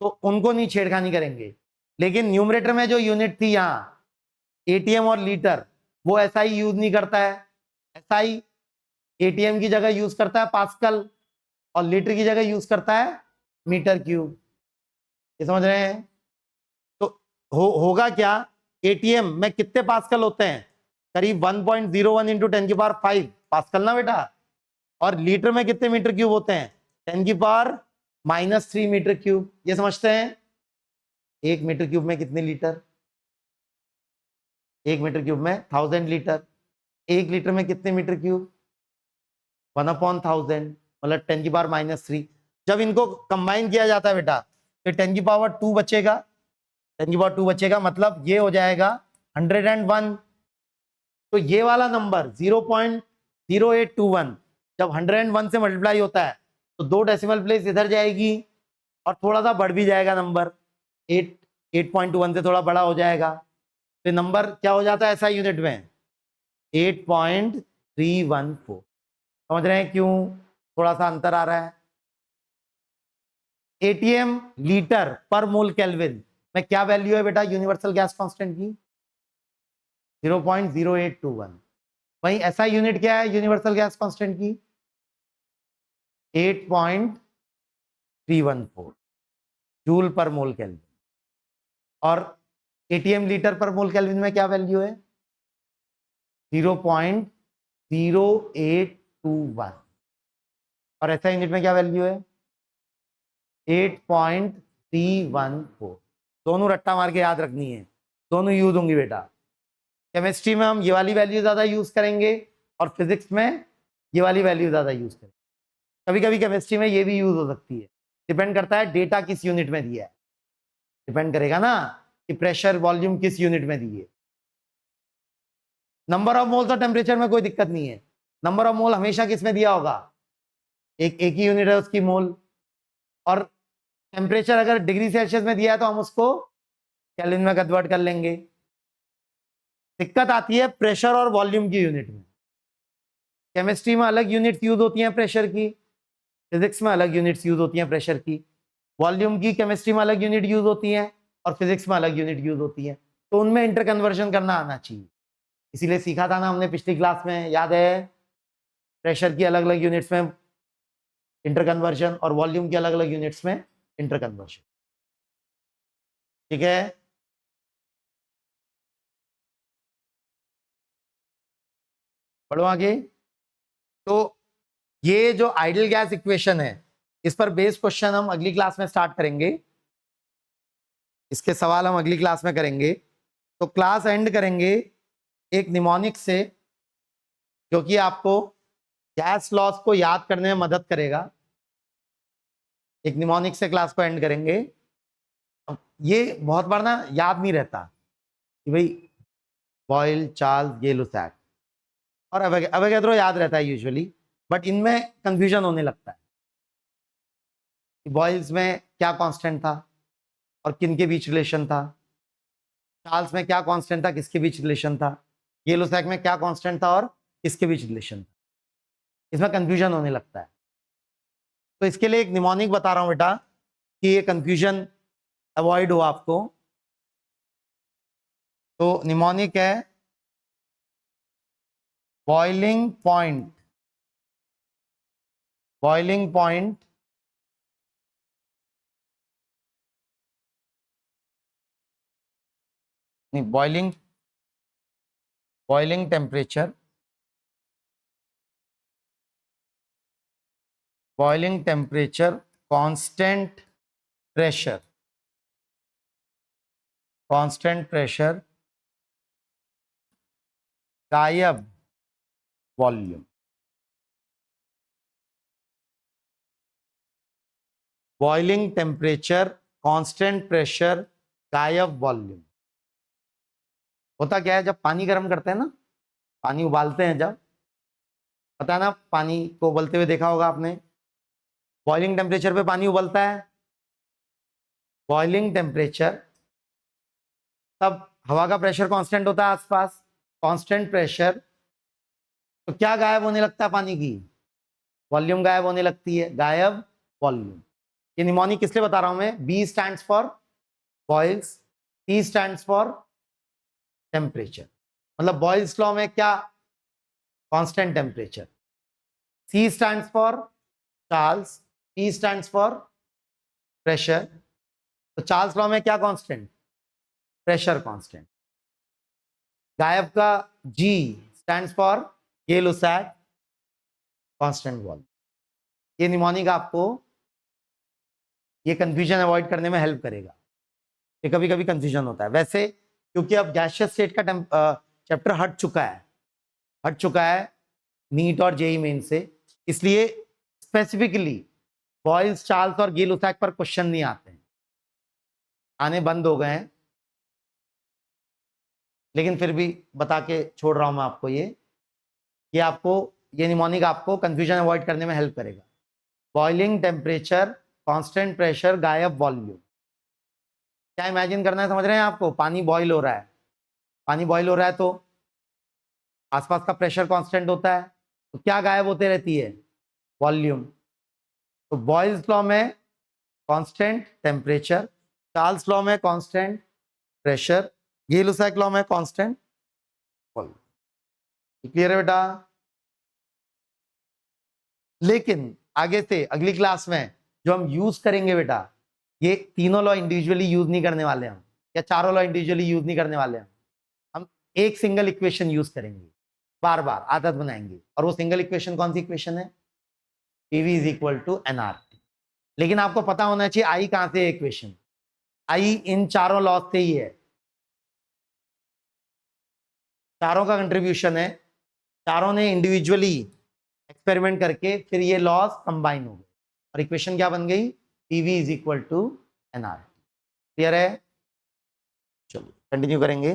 तो उनको नहीं छेड़खानी करेंगे, लेकिन न्यूमरेटर में जो यूनिट थी यहां एटीएम और लीटर, वो एसआई यूज नहीं करता है। एसआई एटीएम की जगह यूज करता है पास्कल, और लीटर की जगह यूज करता है मीटर क्यूब। ये समझ रहे हैं। तो होगा क्या, एटीएम में कितने पास्कल होते हैं, करीब 1.01 इंटू 10⁵ पास्कल ना बेटा, और लीटर में कितने मीटर क्यूब होते हैं, 10⁻³ मीटर क्यूब। ये समझते हैं। एक मीटर क्यूब में कितने लीटर, एक मीटर क्यूब में 1000 लीटर। एक लीटर में कितने मीटर क्यूब, 1/1000, मतलब 10⁻³ जब इनको कंबाइन किया जाता है बेटा तो 10⁻² बचेगा, 10⁻² बचेगा, मतलब ये हो जाएगा 101। तो ये वाला नंबर 0.0821 जब 101 से मल्टीप्लाई होता है तो 2 डेसिमल प्लेस इधर जाएगी और थोड़ा सा बढ़ भी जाएगा नंबर, 8.21 से थोड़ा बड़ा हो जाएगा। तो नंबर क्या हो जाता है ऐसा यूनिट में, 8.314। समझ रहे हैं क्यों थोड़ा सा अंतर आ रहा है। एटीएम लीटर पर मोल केल्विन में क्या वैल्यू है बेटा यूनिवर्सल गैस कांस्टेंट की, 0.0821। वहीं ऐसा यूनिट क्या है यूनिवर्सल गैस कांस्टेंट की, 8.314 जूल पर मोल केल्विन। और एटीएम लीटर पर मोल केल्विन में क्या वैल्यू है, 0.0821। और ऐसा यूनिट में क्या वैल्यू है, 8.314। दोनों रट्टा मार के याद रखनी है, दोनों यूज होंगी बेटा। केमिस्ट्री में हम ये वाली वैल्यू ज्यादा यूज करेंगे और फिजिक्स में ये वाली वैल्यू ज्यादा यूज करेंगे। कभी कभी केमिस्ट्री में ये भी यूज हो सकती है, डिपेंड करता है डेटा किस यूनिट में दिया है, डिपेंड करेगा ना कि प्रेशर वॉल्यूम किस यूनिट में दिए। नंबर ऑफ मोल्स और टेम्परेचर में कोई दिक्कत नहीं है, नंबर ऑफ मोल हमेशा किस में दिया होगा, एक ही यूनिट है उसकी मोल। और टेम्परेचर अगर डिग्री सेल्सियस में दिया है तो हम उसको केल्विन में कन्वर्ट कर लेंगे। दिक्कत आती है प्रेशर और वॉल्यूम की यूनिट में। केमिस्ट्री में अलग यूनिट्स यूज होती हैं प्रेशर की, फिजिक्स में अलग यूनिट्स यूज होती हैं प्रेशर की। वॉल्यूम की केमिस्ट्री में अलग यूनिट यूज होती हैं और फिजिक्स में अलग यूनिट यूज होती है, तो उनमें इंटर कन्वर्जन करना आना चाहिए। इसीलिए सीखा था ना हमने पिछली क्लास में, याद है, प्रेशर की अलग अलग यूनिट्स में इंटर कन्वर्जन और वॉल्यूम की अलग अलग यूनिट्स में इंटर कन्वर्जन। ठीक है, बढ़ो आगे। तो ये जो आइडियल गैस इक्वेशन है इस पर बेस्ड क्वेश्चन हम अगली क्लास में स्टार्ट करेंगे, इसके सवाल हम अगली क्लास में करेंगे। तो क्लास एंड करेंगे एक निमोनिक से, क्योंकि आपको गैस लॉस को याद करने में मदद करेगा। एक निमोनिक से क्लास को एंड करेंगे। ये बहुत बार ना याद नहीं रहता कि भाई बॉयल, चार्ल्स, गै-लुसैक और अवोगाद्रो याद रहता है यूजुअली, बट इनमें कंफ्यूजन होने लगता है कि बॉयल्स में क्या कांस्टेंट था और किन के बीच रिलेशन था, चार्ल्स में क्या कांस्टेंट था किसके बीच रिलेशन था, गै-लुसैक में क्या कांस्टेंट था और किसके बीच रिलेशन था, इसमें कंफ्यूजन होने लगता है। तो इसके लिए एक निमोनिक बता रहा हूं बेटा कि ये कंफ्यूजन अवॉइड हो आपको। तो निमोनिक है बॉइलिंग पॉइंट नहीं, बॉइलिंग टेम्परेचर, कांस्टेंट प्रेशर, गायब volume. Boiling temperature, constant pressure, गायब वॉल्यूम। होता क्या है, जब पानी गर्म करते हैं ना, पानी उबालते हैं, जब पता है ना, पानी को उबलते हुए देखा होगा आपने, बॉइलिंग टेम्परेचर पे पानी उबलता है। बॉइलिंग टेम्परेचर, तब हवा का प्रेशर कांस्टेंट होता है आसपास, कांस्टेंट प्रेशर, तो क्या गायब होने लगता है पानी की, वॉल्यूम गायब होने लगती है, गायब वॉल्यूम। ये निमोनिक किस लिए बता रहा हूं मैं, B stands for Boyle's, T stands for temperature. मतलब बॉयल्स लॉ में क्या, constant temperature, C stands for Charles, T stands for pressure. तो चार्ल्स लॉ में क्या कांस्टेंट, प्रेशर कांस्टेंट। गायब का G stands for Gay Lussac, constant volume. ये mnemonic आपको ये कंफ्यूजन अवॉइड करने में हेल्प करेगा। ये कभी कभी कंफ्यूजन होता है वैसे, क्योंकि अब गैसियस स्टेट का चैप्टर हट चुका है नीट और जेई मेन से, इसलिए स्पेसिफिकली बॉयल्स, चार्ल्स और गेलुसैक पर क्वेश्चन नहीं आते हैं, आने बंद हो गए हैं, लेकिन फिर भी बता के छोड़ रहा हूं मैं आपको ये आपको, ये निमोनिक आपको कंफ्यूजन अवॉइड करने में हेल्प करेगा। बॉइलिंग टेम्परेचर, कांस्टेंट प्रेशर, गायब वॉल्यूम। क्या इमेजिन करना है, समझ रहे हैं आपको, पानी बॉईल हो रहा है, पानी बॉईल हो रहा है तो आसपास का प्रेशर कांस्टेंट होता है, तो क्या गायब होते रहती है, वॉल्यूम। तो बॉयल्स लॉ में कांस्टेंट टेम्परेचर, चार्ल्स लॉ में कांस्टेंट प्रेशर, गेलुसैक लॉ में कांस्टेंट वॉल्यूम। क्लियर है बेटा। लेकिन आगे से अगली क्लास में जो हम यूज करेंगे बेटा, ये तीनों लॉ इंडिविजुअली यूज नहीं करने वाले हम, या चारों लॉ इंडिविजुअली यूज नहीं करने वाले हम एक सिंगल इक्वेशन यूज करेंगे, बार बार आदत बनाएंगे। और वो सिंगल इक्वेशन कौन सी इक्वेशन है, PV is equal to NRT. लेकिन आपको पता होना चाहिए आई कहां से है इक्वेशन, आई इन चारों लॉ से ही है, चारों का कंट्रीब्यूशन है, चारों ने इंडिविजुअली एक्सपेरिमेंट करके फिर ये लॉस कंबाइन हो गए और इक्वेशन क्या बन गई, PV is equal to NRT. Clear है, चलिए कंटिन्यू करेंगे।